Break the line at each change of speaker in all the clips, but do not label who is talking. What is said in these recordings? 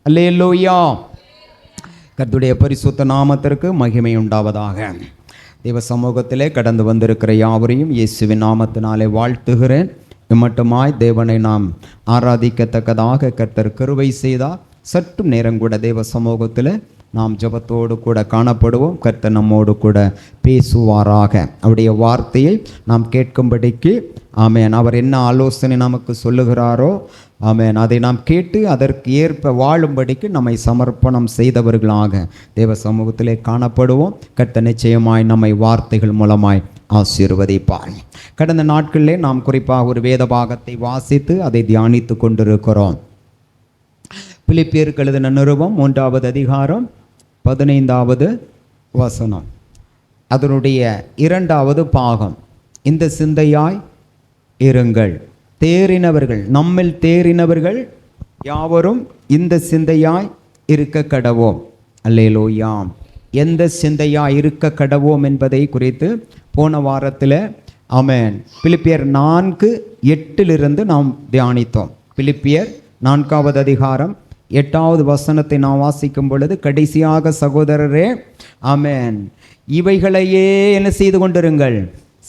அல்லேலூயா. கர்த்தருடைய பரிசுத்த நாமத்திற்கு மகிமை உண்டாவதாக. தேவ சமூகத்திலே கடந்து வந்திருக்கிற யாவரையும் இயேசுவின் நாமத்தினாலே வாழ்த்துகிறேன். இம்மட்டுமாய் தேவனை நாம் ஆராதிக்கத்தக்கதாக கர்த்தர் கிருபை செய்தார். சற்று நேரம் கூட தேவ சமூகத்தில் நாம் ஜெபத்தோடு கூட காணப்படுவோம். கர்த்தர் நம்மோடு கூட பேசுவாராக. அவருடைய வார்த்தையை நாம் கேட்கும்படிக்கு ஆமென். அவர் என்ன ஆலோசனை நமக்கு சொல்லுகிறாரோ ஆமென், அதை நாம் கேட்டு அதற்கு ஏற்ப வாழும்படிக்கு நம்மை சமர்ப்பணம் செய்தவர்களாக தேவ சமூகத்திலே காணப்படுவோம். கர்த்தர் நிச்சயமாய் நம்மை வார்த்தைகள் மூலமாய் ஆசீர்வதிப்பார். கடந்த நாட்களிலே நாம் குறிப்பாக ஒரு வேத பாகத்தை வாசித்து அதை தியானித்து கொண்டிருக்கிறோம். பிலிப்பியருக்கு எழுதின நிருபம் 1வது அதிகாரம் 15வது வசனம், அதனுடைய 2வது பாகம். இந்த சிந்தையாய் இருங்கள், தேறினவர்கள், நம்மில் தேறினவர்கள் யாவரும் இந்த சிந்தையாய் இருக்க கடவோம். அல்லேலூயா. எந்த சிந்தையாய் இருக்க கடவோம் என்பதை குறித்து போன வாரத்தில் ஆமென் பிலிப்பியர் 4:8 நாம் தியானித்தோம். பிலிப்பியர் 4வது அதிகாரம் 8வது வசனத்தை நாம் வாசிக்கும் பொழுது, கடைசியாக சகோதரரே ஆமென் இவைகளையே என்ன செய்து கொண்டிருங்கள்,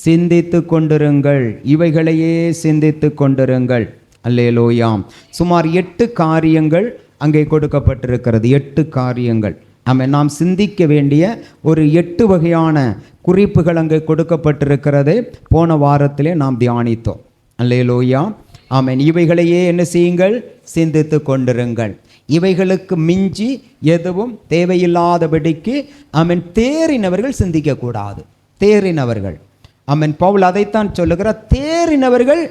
சிந்தித்து கொண்டிருங்கள், இவைகளையே சிந்தித்து கொண்டிருங்கள். அல்லேலூயா. சுமார் 8 காரியங்கள் அங்கே கொடுக்கப்பட்டிருக்கிறது. 8 காரியங்கள் ஆமென். நாம் சிந்திக்க வேண்டிய ஒரு 8 வகையான குறிப்புகள் அங்கே கொடுக்கப்பட்டிருக்கிறது. போன வாரத்திலே நாம் தியானித்தோம். அல்லேலூயா. ஆமென். இவைகளையே என்ன செய்யுங்கள், சிந்தித்து கொண்டிருங்கள். இவைகளுக்கு மிஞ்சி எதுவும் தேவையில்லாதபடிக்கு ஆமென் தேறினவர்கள் சிந்திக்கக்கூடாது. தேறினவர்கள் ஆமென். பவுல் அதைத்தான் சொல்லுகிறார். தேறினவர்கள்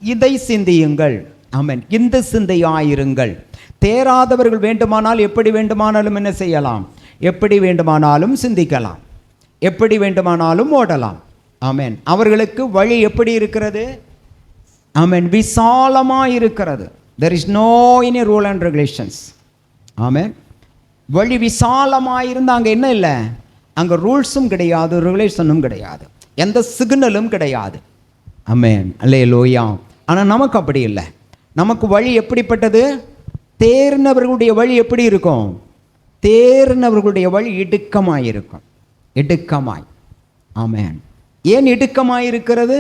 இதை சிந்தியுங்கள். ஆமென். இந்த சிந்தையாயிருங்கள். தேராதவர்கள் வேண்டுமானால் எப்படி வேண்டுமானாலும் என்ன செய்யலாம், எப்படி வேண்டுமானாலும் சிந்திக்கலாம், எப்படி வேண்டுமானாலும் ஓடலாம். ஆமென். அவர்களுக்கு வழி எப்படி இருக்கிறது, ஆமென், விசாலமாக இருக்கிறது. There is no any rule and regulations. ஆமென். வழி விசாலமாக இருந்தால் அங்கே என்ன இல்லை, அங்கே ரூல்ஸும் கிடையாது, ரெகுலேஷனும் கிடையாது, எந்த சிக்னலும் கிடையாது. ஆமென். அல்லேலூயா. ஆனால் நமக்கு அப்படி இல்லை. நமக்கு வழி எப்படிப்பட்டது, தேறினவர்களுடைய வழி எப்படி இருக்கும், தேறினவர்களுடைய வழி இடுக்கமாய் இருக்கும். இடுக்கமாய். ஆமென். ஏன் இடுக்கமாய் இருக்கிறது?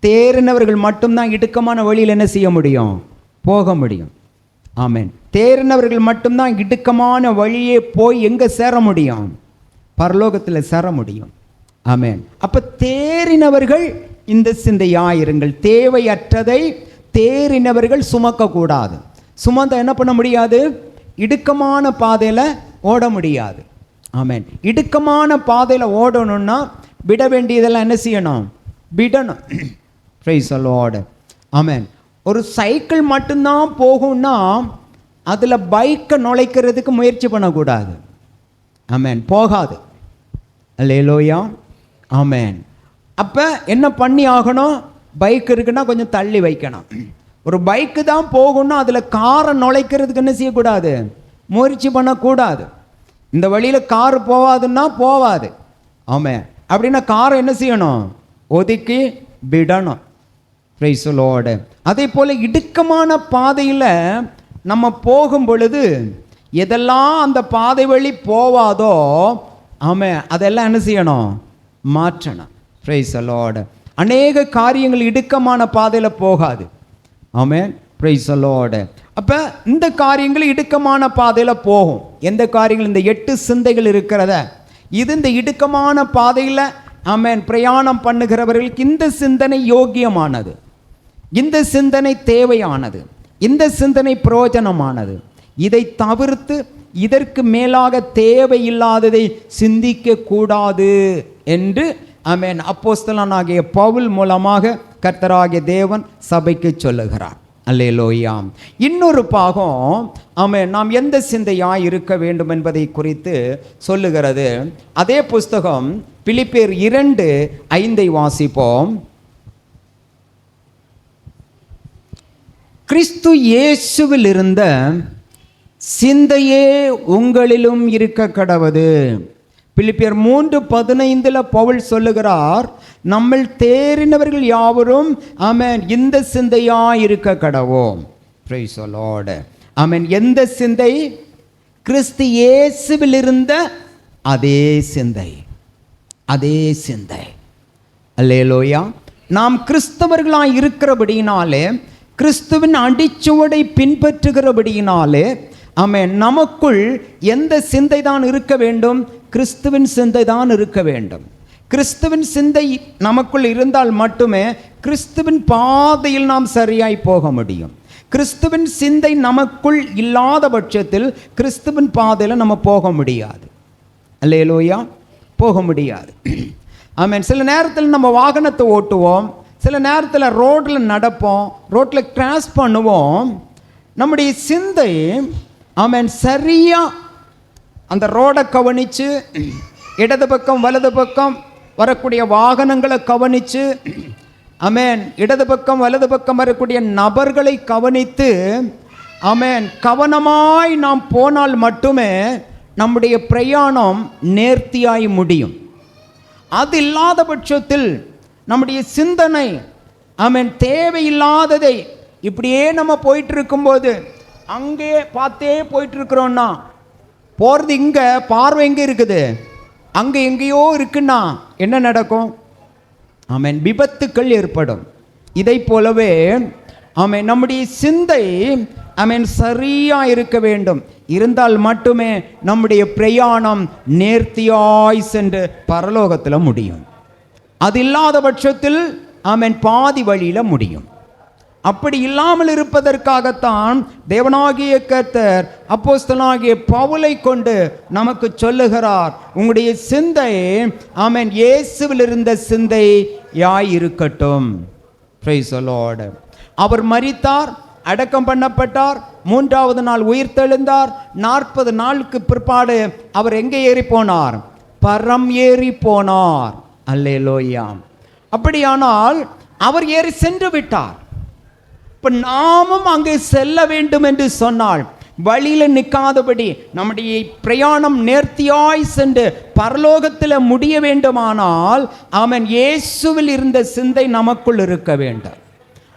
தேறினவர்கள் மட்டும்தான் இடுக்கமான வழியில் என்ன செய்ய முடியும், போக முடியும். ஆமென். தேறினவர்கள் மட்டும்தான் இடுக்கமான வழியே போய் எங்கே சேர முடியும், பரலோகத்தில் சேர முடியும். ஆமென். அப்போ தேறினவர்கள் இந்த சிந்தையாயிருங்கள். தேவையற்றதை தேறினவர்கள் சுமக்கக்கூடாது. சுமந்த என்ன பண்ண முடியாது, இடுக்கமான பாதையில் ஓட முடியாது. ஆமென். இடுக்கமான பாதையில் ஓடணும்னா விட வேண்டியதெல்லாம் என்ன செய்யணும், விடணும். Praise the lord. ஆமென். ஒரு சைக்கிள் மட்டும்தான் போகும்னா அதில் பைக்கை நுழைக்கிறதுக்கு முயற்சி பண்ணக்கூடாது. ஆமென். போகாது. அல்லேலூயா. ஆமென். அப்போ என்ன பண்ணி ஆகணும், பைக் இருக்குன்னா கொஞ்சம் தள்ளி வைக்கணும். ஒரு பைக்கு தான் போகணும்னா அதில் காரை நுழைக்கிறதுக்கு என்ன செய்யக்கூடாது, முயற்சி பண்ணக்கூடாது. இந்த வழியில் காரு போவாதுன்னா போவாது. ஆமென். அப்படின்னா காரை என்ன செய்யணும், ஒதுக்கி விடணும். Praise the Lord. அதே போல் இடுக்கமான பாதையில் நம்ம போகும் பொழுது எதெல்லாம் அந்த பாதை வழி போவாதோ ஆமென் அதெல்லாம் என்ன செய்யணும், மாற்றணும். Praise the lord. அநேக காரியங்கள் இடுக்கமான பாதையில் போகாது. ஆமென். Praise the lord. அப்போ இந்த காரியங்கள் இடுக்கமான பாதையில் போகும். எந்த காரியங்கள், இந்த 8 சிந்தைகள் இருக்கிறத, இது இந்த இடுக்கமான பாதையில் ஆமென் பிரயாணம் பண்ணுகிறவர்களுக்கு இந்த சிந்தனை யோக்கியமானது, இந்த சிந்தனை தேவையானது, இந்த சிந்தனை பிரயோஜனமானது. இதை தவிர்த்து இதற்கு மேலாக தேவையில்லாததை சிந்திக்க கூடாது என்று ஆமென் அப்போஸ்தலனாகிய பவுல் மூலமாக கர்த்தராகிய தேவன் சபைக்கு சொல்லுகிறார். அல்லேலூயா. இன்னொரு பாகம் ஆமென் நாம் எந்த சிந்தையாய் இருக்க வேண்டும் என்பதை குறித்து சொல்லுகிறது. அதே புஸ்தகம் பிலிப்பியர் 2:5 வாசிப்போம். கிறிஸ்து இயேசுவில் இருந்த சிந்தையே உங்களிலும் இருக்க கடவது. பிலிப்பியர் 3:15 பவுல் சொல்லுகிறார், நம்மில் தேறினவர்கள் யாவரும் ஆமென் இந்த சிந்தையாய் இருக்க கடவோம். Praise the lord. ஆமென். எந்த சிந்தை, கிறிஸ்து இயேசுவில் இருந்த அதே சிந்தை, அதே சிந்தை. அல்லேலூயா. நாம் கிறிஸ்தவர்களாய் இருக்கிறபடியினாலே, கிறிஸ்துவின் அடிச்சுவடை பின்பற்றுகிறபடியினாலே, ஆமென், நமக்குள் எந்த சிந்தை தான் இருக்க வேண்டும்? கிறிஸ்துவின் சிந்தை தான் இருக்க வேண்டும். கிறிஸ்துவின் சிந்தை நமக்குள் இருந்தால் மட்டுமே கிறிஸ்துவின் பாதையில் நாம் சரியாய் போக முடியும். கிறிஸ்துவின் சிந்தை நமக்குள் இல்லாத பட்சத்தில் கிறிஸ்துவின் பாதையில் நம்ம போக முடியாது. அல்லேலூயா, போக முடியாது. ஆமென். சில நேரத்தில் நம்ம வாகனத்தை ஓட்டுவோம், சில நேரத்தில் ரோட்டில் நடப்போம், ரோட்டில் கிராஸ் பண்ணுவோம். நம்முடைய சிந்தை ஆமென் சரியாக அந்த ரோடை கவனித்து, இடது பக்கம் வலது பக்கம் வரக்கூடிய வாகனங்களை கவனித்து, ஆமென், இடது பக்கம் வலது பக்கம் வரக்கூடிய நபர்களை கவனித்து, ஆமென், கவனமாய் நாம் போனால் மட்டுமே நம்முடைய பிரயாணம் நேர்த்தியாய் முடியும். அது இல்லாத பட்சத்தில் நம்முடைய சிந்தனை ஆமென் தேவையில்லாததை இப்படியே நம்ம போயிட்டு இருக்கும்போது, அங்கே பார்த்தே போயிட்டு இருக்கிறோன்னா, போகிறது இங்கே, பார்வை எங்கே இருக்குது? அங்கே எங்கேயோ இருக்குன்னா என்ன நடக்கும்? ஆமென், விபத்துக்கள் ஏற்படும். இதை போலவே ஆமென் நம்முடைய சிந்தை ஆமென் சரியாக இருக்க வேண்டும். இருந்தால் மட்டுமே நம்முடைய பிரயாணம் நேர்த்தியாய் சென்று பரலோகத்தில் முடியும். அது இல்லாத பட்சத்தில் ஆமென் பாதி வழியில் முடியும். அப்படி இல்லாமல் இருப்பதற்காகத்தான் தேவனாகிய கர்த்தர் அப்போஸ்தலனாகிய பவுலை கொண்டு நமக்கு சொல்லுகிறார், உங்களுடைய சிந்தை ஆமென் இயேசுவில் இருந்த சிந்தை இருக்கட்டும். Price the Lord. அவர் மரித்தார், அடக்கம் பண்ணப்பட்டார், 3வது நாள் உயிர்த்தெழுந்தார். 40 நாளுக்கு பிற்பாடு அவர் எங்கே ஏறி போனார்? பரம் ஏறி போனார். அல்லேலூயா. அப்படியானால் அவர் ஏறி சென்று விட்டார். இப்போ நாமும் அங்கே செல்ல வேண்டும் என்று சொன்னால், வழியில் நிற்காதபடி நம்முடைய பிரயாணம் நேர்த்தியாய் சென்று பரலோகத்தில் முடிய வேண்டுமானால் ஆமென் இயேசுவில் இருந்த சிந்தை நமக்குள் இருக்க வேண்டும்.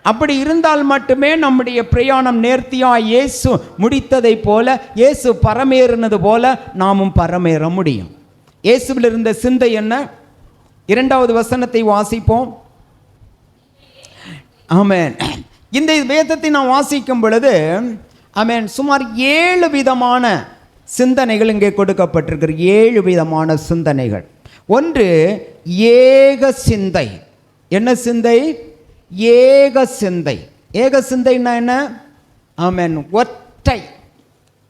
அப்படி இருந்தால் மட்டுமே நம்முடைய பிரயாணம் நேர்த்தியாய் இயேசு முடித்ததை போல, இயேசு பரமேறினது போல நாமும் பரமேற முடியும். இயேசுவில் இருந்த சிந்தை என்ன? 2வது வசனத்தை வாசிப்போம். ஆமென். இந்த வேதத்தை நான் வாசிக்கும் பொழுது ஆமென் சுமார் 7 விதமான சிந்தனைகள் இங்கே கொடுக்கப்பட்டிருக்கிற 7 விதமான சிந்தனைகள். ஒன்று ஏக சிந்தை. என்ன சிந்தை? ஏக சிந்தை. ஏக சிந்தைன்னா என்ன? ஆமென் ஒற்றை.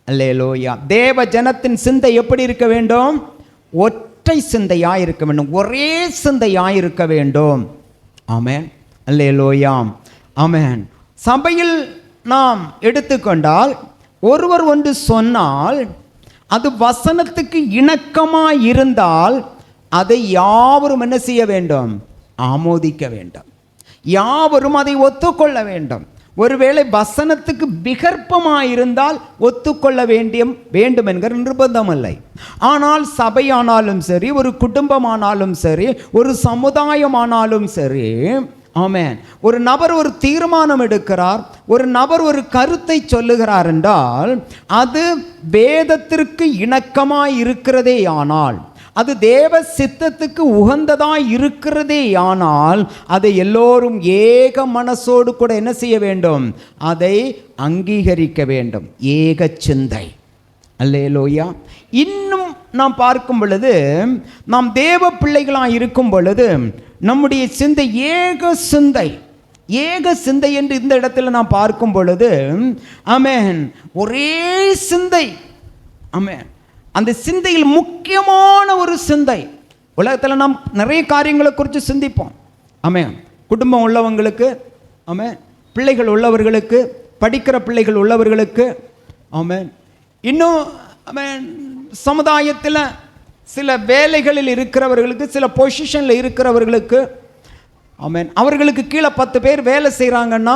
அல்லேலூயா. தேவ ஜனத்தின் சிந்தை எப்படி இருக்க வேண்டும்? ஒற்றை சிந்தையாய் இருக்க வேண்டும், ஒரே சிந்தையாய் இருக்க வேண்டும். ஆமென். அல்லேலூயா. ஆமென். சபையில் நாம் எடுத்துக்கொண்டால், ஒருவர் ஒன்று சொன்னால் அது வசனத்துக்கு இணக்கமாய் இருந்தால் அதை யாவரும் என்ன செய்ய வேண்டும்? ஆமோதிக்க வேண்டும். யாவரும் அதை ஒத்துக்கொள்ள வேண்டும். ஒருவேளை வசனத்துக்கு விகற்பமாயிருந்தால் ஒத்துக்கொள்ள வேண்டும் என்கிற நிர்பந்தம் இல்லை. ஆனால் சபையானாலும் சரி, ஒரு குடும்பமானாலும் சரி, ஒரு சமுதாயமானாலும் சரி, ஆமென், ஒரு நபர் ஒரு தீர்மானம் எடுக்கிறார், ஒரு நபர் ஒரு கருத்தை சொல்லுகிறார் என்றால் அது வேதத்திற்கு இணக்கமாய் இருக்கிறதே ஆனால், அது தேவ சித்தத்துக்கு உகந்ததாய் இருக்கிறதே ஆனால், அதை எல்லோரும் ஏக மனசோடு கூட என்ன செய்ய வேண்டும்? அதை அங்கீகரிக்க வேண்டும். ஏக சிந்தை. அல்லேலூயா. இன்னும் நாம் பார்க்கும் பொழுது, நாம் தேவ பிள்ளைகளாக இருக்கும் பொழுது நம்முடைய சிந்தை ஏக சிந்தை. ஏக சிந்தை என்று இந்த இடத்துல நாம் பார்க்கும் பொழுது ஆமென் ஒரே சிந்தை. ஆமென். அந்த சிந்தையில் முக்கியமான ஒரு சிந்தை. உலகத்தில் நாம் நிறைய காரியங்களை குறித்து சிந்திப்போம். ஆமென். குடும்பம் உள்ளவங்களுக்கு, ஆமென், பிள்ளைகள் உள்ளவர்களுக்கு, படிக்கிற பிள்ளைகள் உள்ளவர்களுக்கு, ஆமென், இன்னும் ஆமென் சமுதாயத்தில் சில வேலைகளில் இருக்கிறவர்களுக்கு, சில பொசிஷனில் இருக்கிறவர்களுக்கு, ஆமென், அவர்களுக்கு கீழே 10 பேர் வேலை செய்கிறாங்கன்னா,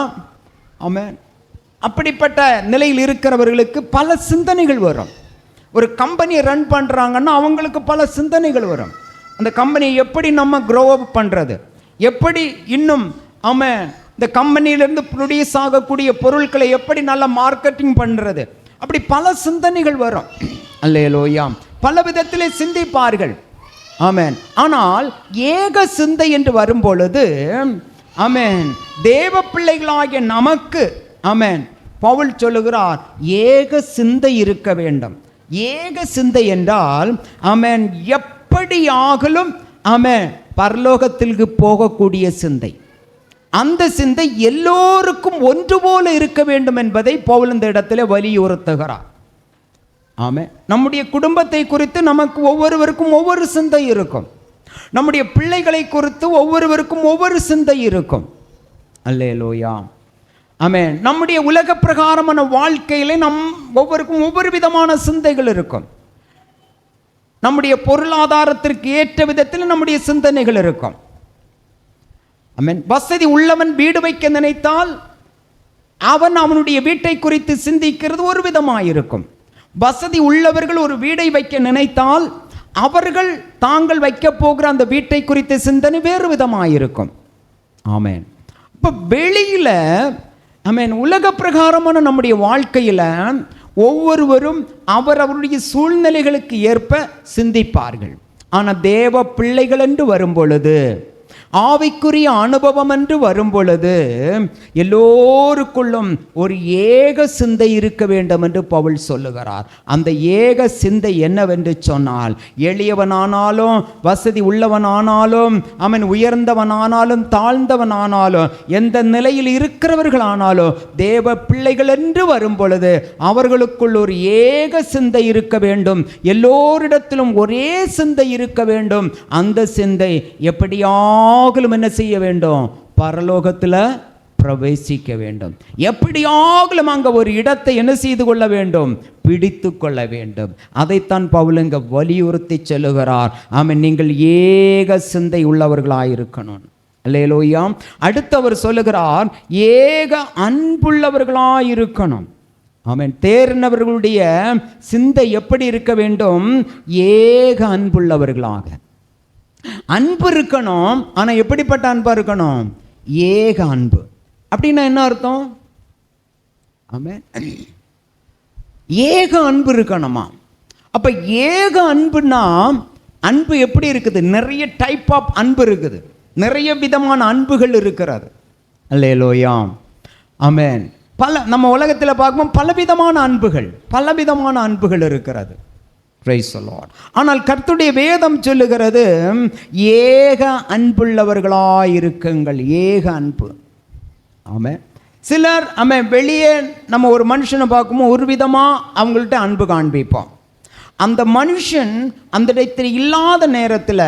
ஆமென், அப்படிப்பட்ட நிலையில் இருக்கிறவர்களுக்கு பல சிந்தனைகள் வரும். ஒரு கம்பெனியை ரன் பண்ணுறாங்கன்னா அவங்களுக்கு பல சிந்தனைகள் வரும். அந்த கம்பெனியை எப்படி நம்ம க்ரோ அப் பண்ணுறது, எப்படி இன்னும் ஆமாம் இந்த கம்பெனியிலேருந்து ப்ரொடியூஸ் ஆகக்கூடிய பொருட்களை எப்படி நல்லா மார்க்கெட்டிங் பண்ணுறது, அப்படி பல சிந்தனைகள் வரும். அல்லேலூயா. பல விதத்திலே சிந்திப்பார்கள். ஆமென். ஆனால் ஏக சிந்தை என்று வரும் பொழுது, ஆமென், தேவ பிள்ளைகளாகிய நமக்கு, ஆமென், பவுல் சொல்லுகிறார், ஏக சிந்தை இருக்க வேண்டும். ஏக சிந்தை என்றால், ஆமென், எப்படி ஆகலும், ஆமென், பரலோகத்திற்கு போகக்கூடிய சிந்தை. அந்த சிந்தை எல்லோருக்கும் ஒன்று போல இருக்க வேண்டும் என்பதை பவுல் இந்த இடத்துல வலியுறுத்துகிறார். ஆமென். நம்முடைய குடும்பத்தை குறித்து நமக்கு ஒவ்வொருவருக்கும் ஒவ்வொரு சிந்தை இருக்கும். நம்முடைய பிள்ளைகளை குறித்து ஒவ்வொருவருக்கும் ஒவ்வொரு சிந்தை இருக்கும். அல்லேலூயா. ஆமென். நம்முடைய உலக பிரகாரமான வாழ்க்கையிலே ஒவ்வொருக்கும் ஒவ்வொரு விதமான சிந்தைகள் இருக்கும். நம்முடைய பொருளாதாரத்திற்கு ஏற்ற விதத்தில் நம்முடைய சிந்தனைகள் இருக்கும். ஆமென். வசதி உள்ளவன் வீடு வைக்க நினைத்தால் அவனுடைய வீட்டை குறித்து சிந்திக்கிறது ஒரு விதமாயிருக்கும். வசதி உள்ளவர்கள் ஒரு வீடை வைக்க நினைத்தால் அவர்கள் தாங்கள் வைக்க போகிற அந்த வீட்டை குறித்த சிந்தனை வேறு விதமாயிருக்கும். ஆமென். இப்போ வெளியில, ஆமென், உலக பிரகாரமான நம்முடைய வாழ்க்கையில ஒவ்வொருவரும் அவருடைய சூழ்நிலைகளுக்கு ஏற்ப சிந்திப்பார்கள். ஆனால் தேவ பிள்ளைகள் என்று வரும் பொழுது, ஆவிக்குரிய அனுபவம் என்று வரும் பொழுது, எல்லோருக்குள்ளும் ஒரு ஏக சிந்தை இருக்க வேண்டும் என்று பவுல் சொல்லுகிறார். அந்த ஏக சிந்தை என்னவென்று சொன்னால், எளியவனானாலும் வசதி உள்ளவனானாலும், அவன் உயர்ந்தவனானாலும் தாழ்ந்தவனானாலும், எந்த நிலையில் இருக்கிறவர்களானாலும், தேவ பிள்ளைகள் என்று வரும் பொழுது அவர்களுக்குள் ஒரு ஏக சிந்தை இருக்க வேண்டும். எல்லோரிடத்திலும் ஒரே சிந்தை இருக்க வேண்டும். அந்த சிந்தை எப்படியாகலும் என்ன செய்ய வேண்டும்? பரலோகத்தில் பிரவேசிக்க வேண்டும். எப்படியாகலும் அங்க ஒரு இடத்தை என்ன செய்து கொள்ள வேண்டும்? பிடித்து கொள்ள வேண்டும். அதைத்தான் பவுல் இங்க வலியுறுத்தி சொல்லுகிறார். ஆமென். நீங்கள் ஏக சிந்தை உள்ளவர்களாயிருக்கணும். அல்லேலூயா. அடுத்தவர் சொல்லுகிறார், ஏக அன்புள்ளவர்களாயிருக்கணும். ஆமென். தேர்ந்தவர்களுடைய சிந்தை எப்படி இருக்க வேண்டும்? ஏக அன்புள்ளவர்களாக. அன்பு இருக்கணும். ஆனா எப்படிப்பட்ட அன்பா இருக்கணும்? ஏக அன்பு. அப்படின்னா என்ன அர்த்தம்? ஆமென். ஏக அன்பு இருக்கணுமா? அப்ப ஏக அன்புனா, அன்பு எப்படி இருக்குது? நிறைய டைப் ஆஃப் அன்பு இருக்குது. நிறைய விதமான அன்புகள் இருக்கிறது. அல்லேலூயா. ஆமென். நம்ம உலகத்தில் பார்க்கும்போது பலவிதமான அன்புகள் இருக்கிறது. Price the Lord. ஆனால் கர்த்தருடைய வேதம் சொல்லுகிறது, ஏக அன்புள்ளவர்களாயிருக்குங்கள். ஏக அன்பு. ஆமென். சிலர் வெளியே நம்ம ஒரு மனுஷனை பார்க்கும்போது ஒரு விதமாக அவங்கள்ட்ட அன்பு காண்பிப்போம். அந்த மனுஷன் அந்த இடத்தில் இல்லாத நேரத்தில்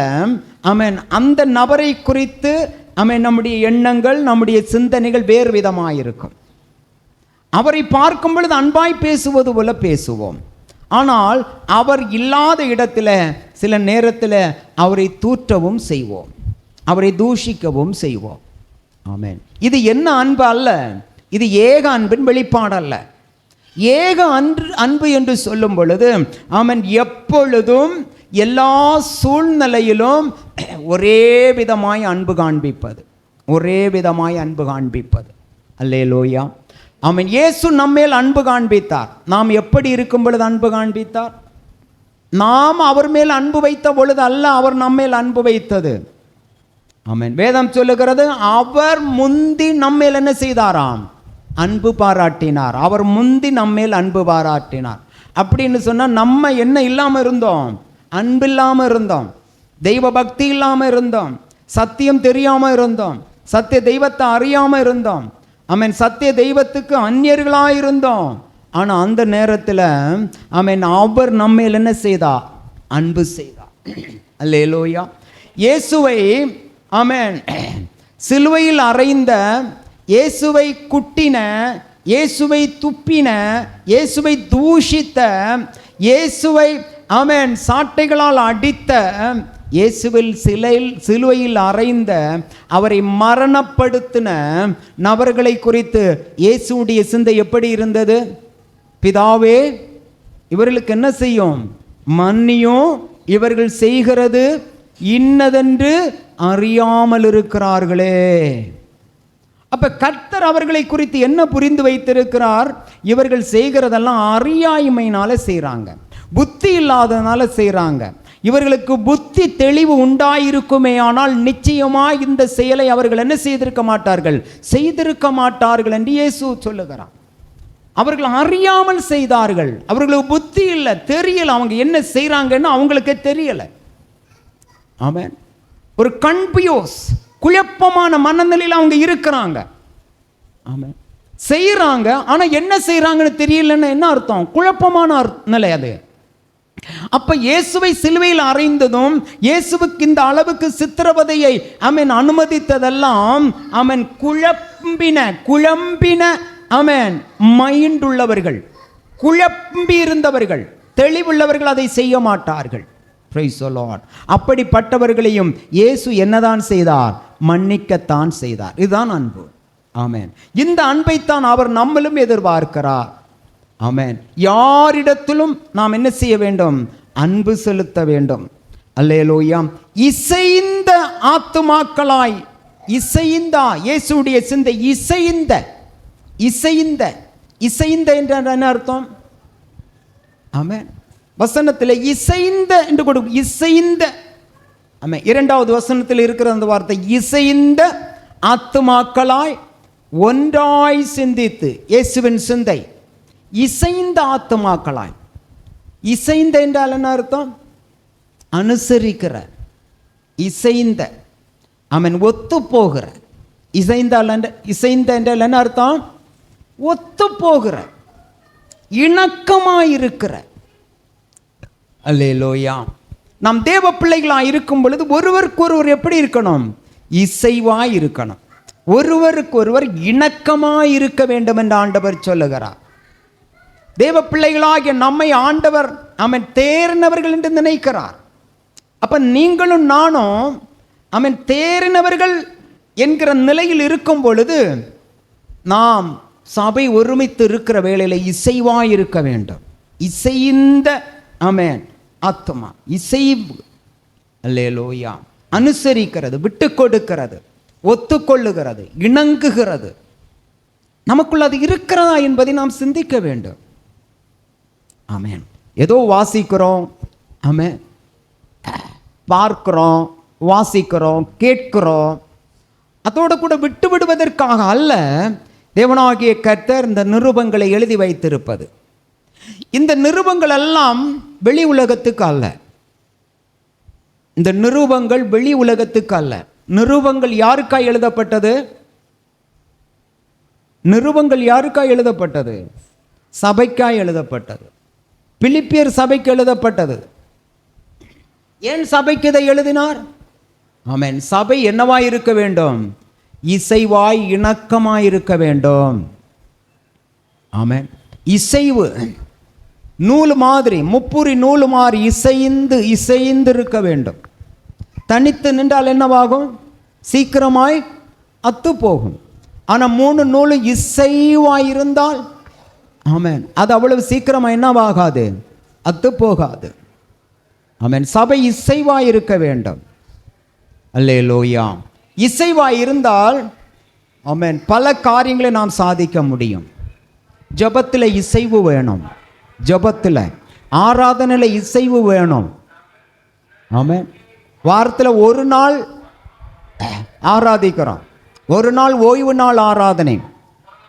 ஆமென், அந்த நபரை குறித்து ஆமென், நம்முடைய எண்ணங்கள், நம்முடைய சிந்தனைகள் வேறு விதமாக இருக்கும். அவரை பார்க்கும் பொழுது அன்பாய் பேசுவது போல பேசுவோம். ஆனால் அவர் இல்லாத இடத்துல சில நேரத்தில் அவரை தூற்றவும் செய்வோம், அவரை தூஷிக்கவும் செய்வோம். ஆமென். இது என்ன அன்பு அல்ல, இது ஏக அன்பின் வெளிப்பாடு அல்ல. ஏக அன்பு என்று சொல்லும் பொழுது, ஆமென், எப்பொழுதும் எல்லா சூழ்நிலையிலும் ஒரே விதமாய் அன்பு காண்பிப்பது. அல்லேலூயா. ஆமென். இயேசு நம்மேல் அன்பு காண்பித்தார். நாம் எப்படி இருக்கும் பொழுது அன்பு காண்பித்தார்? நாம் அவர் மேல் அன்பு வைத்த பொழுது அல்ல, அவர் நம்மேல் அன்பு வைத்தது. ஆமென். வேதம் சொல்லுகிறது, அவர் முந்தி நம்மேல் என்ன செய்தாராம்? அன்பு பாராட்டினார். அவர் முந்தி நம்மேல் அன்பு பாராட்டினார். அப்படின்னு சொன்னால் நம்ம என்ன இல்லாமல் இருந்தோம்? அன்பு இல்லாமல் இருந்தோம், தெய்வ பக்தி இல்லாமல் இருந்தோம், சத்தியம் தெரியாமல் இருந்தோம், சத்திய தெய்வத்தை அறியாமல் இருந்தோம். ஆமென். சத்திய தெய்வத்துக்கு அந்நியர்களாக இருந்தோம். ஆனால் அந்த நேரத்தில் ஆமென், அவர் நம்மேல் என்ன செய்தார்? அன்பு செய்தார். அல்லேலூயா. இயேசுவை ஆமென், சிலுவையில் அறைந்த, இயேசுவை குட்டின, இயேசுவை துப்பின, இயேசுவை தூஷித்த, இயேசுவை ஆமென் சாட்டைகளால் அடித்த, இயேசுவில் சிலுவையில் அறைந்த, அவரை மரணப்படுத்தின நபர்களை குறித்து இயேசுடைய சிந்தை எப்படி இருந்தது? பிதாவே, இவர்களுக்கு என்ன செய்யும்? மன்னியும், இவர்கள் செய்கிறது இன்னதென்று அறியாமல் இருக்கிறார்களே. அப்ப கர்த்தர் அவர்களை குறித்து என்ன புரிந்து வைத்திருக்கிறார்? இவர்கள் செய்கிறதெல்லாம் அறியாமையினால செய்கிறாங்க, புத்தி இல்லாததுனால செய்கிறாங்க. இவர்களுக்கு புத்தி தெளிவு உண்டாயிருக்குமே ஆனால் நிச்சயமாக இந்த செயலை அவர்கள் என்ன செய்திருக்க மாட்டார்கள் என்று இயேசு சொல்லுகிறார். அவர்கள் அறியாமல் செய்தார்கள். அவர்களுக்கு புத்தி இல்லை, தெரியல, அவங்க என்ன செய்கிறாங்கன்னு அவங்களுக்கே தெரியலை. ஆமென். ஒரு கன்ஃபியூஸ், குழப்பமான மனநிலையில் அவங்க இருக்கிறாங்க. ஆமென். செய்கிறாங்க, ஆனால் என்ன செய்கிறாங்கன்னு தெரியலன்னு என்ன அர்த்தம்? குழப்பமான நிலை அது. அப்ப இயேசுவை சிலுவையில் அறைந்ததும், இயேசுவுக்கு இந்த அளவுக்கு சித்திரவதையை அனுமதித்ததெல்லாம் குழம்பின மைண்ட் உள்ளவர்கள், குழம்பி இருந்தவர்கள், தெளிவுள்ளவர்கள் அதை செய்ய மாட்டார்கள். Praise the Lord. அப்படிப்பட்டவர்களையும் இயேசு என்னதான் செய்தார்? மன்னிக்கத்தான் செய்தார். இதுதான் அன்பு. ஆமென். இந்த அன்பைத்தான் அவர் நம்மளும் எதிர்பார்க்கிறார். ஆமென். யாரிடத்திலும் நாம் என்ன செய்ய வேண்டும்? அன்பு செலுத்த வேண்டும். அல்லேலூயா. இசைந்த ஆத்துமாக்களாய், இயேசுடைய சிந்தை இசைந்த என்ற என்ன அர்த்தம்? ஆமென். வசனத்தில் இசைந்த என்று கொடுக்கும். இசைந்த, ஆமென். இரண்டாவது வசனத்தில் இருக்கிற அந்த வார்த்தை இசைந்த ஆத்துமாக்களாய் ஒன்றாய் சிந்தித்து, இயேசுவின் சிந்தை இசைந்த ஆத்துமாக்களாய். இசைந்த என்றால் என்ன அர்த்தம்? அனுசரிக்கிற, இசைந்த, ஒத்து போகிற. இசைந்த என்றால் என்ன அர்த்தம்? ஒத்து போகிற, இணக்கமாயிருக்கிற. அல்லேலூயா. நாம் தேவ பிள்ளைகளாக இருக்கும் பொழுது ஒருவருக்கு ஒருவர் எப்படி இருக்கணும்? இசைவாய் இருக்கணும். ஒருவருக்கு ஒருவர் இணக்கமாய் இருக்க வேண்டும் என்று ஆண்டவர் சொல்லுகிறார். தேவ பிள்ளைகளாகிய நம்மை ஆண்டவர் தேறினவர்கள் என்று நினைக்கிறார். அப்ப நீங்களும் நானும் தேறினவர்கள் என்கிற நிலையில் இருக்கும் பொழுது நாம் சபை ஒருமித்து இருக்கிற வேளையில் இசைவாய் இருக்க வேண்டும். இசைந்த ஆத்மா, இசைவு. அல்லேலூயா. அனுசரிக்கிறது, விட்டு கொடுக்கிறது, ஒத்துக்கொள்ளுகிறது, இணங்குகிறது. நமக்குள்ள அது இருக்கிறதா என்பதை நாம் சிந்திக்க வேண்டும். ஆமென். ஏதோ வாசிக்கிறோம், ஆமென், பார்க்கிறோம், வாசிக்கிறோம், கேட்கிறோம், அதோடு கூட விட்டு விடுவதற்காக அல்ல தேவனாகிய கர்த்தர் இந்த நிருபங்களை எழுதி வைத்திருப்பது. இந்த நிருபங்கள் எல்லாம் வெளி உலகத்துக்கு அல்ல. இந்த நிருபங்கள் வெளி உலகத்துக்கு அல்ல. நிருபங்கள் யாருக்காய் எழுதப்பட்டது? நிருபங்கள் யாருக்காய் எழுதப்பட்டது? சபைக்காய் எழுதப்பட்டது. பிலிப்பியர் சபைக்கு எழுதப்பட்டது. ஏன் சபைக்கு இதை எழுதினார்? ஆமென். சபை என்னவாய் இருக்க வேண்டும்? இசைவாய், இணக்கமாய் இருக்க வேண்டும். ஆமென். இசைவு நூல் மாதிரி, முப்புரி நூல் மாதிரி இசைந்து இருக்க வேண்டும். தனித்து நின்றால் என்னவாகும்? சீக்கிரமாய் அத்து போகும். ஆனால் 3 நூல் இசைவாய் இருந்தால், ஆமென், அது அவ்வளவு சீக்கிரமாக என்னவாகாது? அத்து போகாது. ஆமென். சபை இசைவாய் இருக்க வேண்டும். அல்லேலூயா. இசைவாய் இருந்தால், ஆமென், பல காரியங்களை நாம் சாதிக்க முடியும். ஜெபத்தில் இசைவு வேணும். ஜெபத்தில், ஆராதனையில் இசைவு வேணும். ஆமென். வாரத்தில் ஒரு நாள் ஆராதிக்கிறோம், ஒரு நாள் ஓய்வு நாள் ஆராதனை.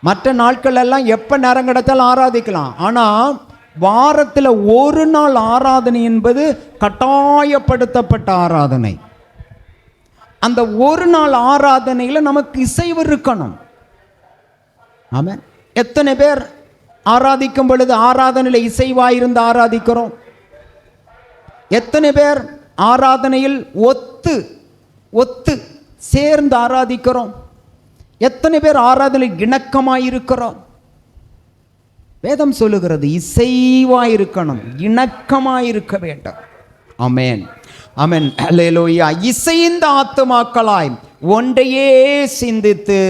மற்ற நாட்கள் எல்லாம் எப்போ நேரம் கிடைச்சாலும் ஆராதிக்கலாம். ஆனால் வாரத்தில் ஒரு நாள் ஆராதனை என்பது கட்டாயப்படுத்தப்பட்ட ஆராதனை. அந்த ஒரு நாள் ஆராதனையில் நமக்கு இசைவு இருக்கணும். ஆமென். எத்தனை பேர் ஆராதிக்கும் பொழுது ஆராதனையில் இசைவாயிருந்து ஆராதிக்கிறோம்? எத்தனை பேர் ஆராதனையில் ஒத்து சேர்ந்து ஆராதிக்கிறோம்? எத்தனை பேர் ஆராதனையில் இணக்கமாயிருக்கிறோம்? வேதம் சொல்லுகிறது இசைவாயிருக்கணும், இணக்கமாயிருக்க வேண்டும். ஆமென், ஆமென், அல்லேலூயா. இசைந்த ஆத்துமாக்களாய் ஒன்றையே சிந்தித்து,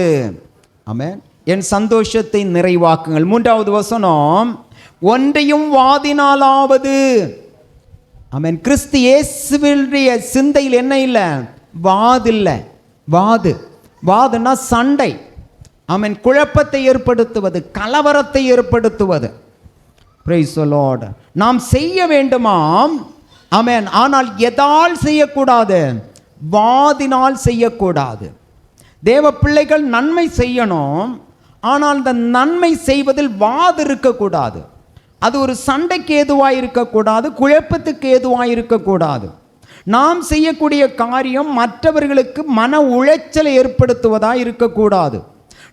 ஆமென், என் சந்தோஷத்தை நிறைவாக்குங்கள். 3வது வசனம், ஒன்றையும் வாதினாலாவது. ஆமென். கிறிஸ்து இயேசுவினுடைய சிந்தையில் என்ன இல்லை? வாது இல்லை. வாதுன்னா சண்டை, ஆமென், குழப்பத்தை ஏற்படுத்துவது, கலவரத்தை ஏற்படுத்துவது. Price the Lord. நாம் செய்ய வேண்டுமாம், ஆமென், ஆனால் எதால் செய்யக்கூடாது? வாதினால் செய்யக்கூடாது. தேவ பிள்ளைகள் நன்மை செய்யணும், ஆனால் அந்த நன்மை செய்வதில் வாது இருக்கக்கூடாது. அது ஒரு சண்டைக்கு ஏதுவாக இருக்கக்கூடாது, குழப்பத்துக்கு ஏதுவாக இருக்கக்கூடாது. நாம் செய்யக்கூடிய காரியம் மற்றவர்களுக்கு மன உளைச்சலை ஏற்படுத்துவதாக இருக்கக்கூடாது.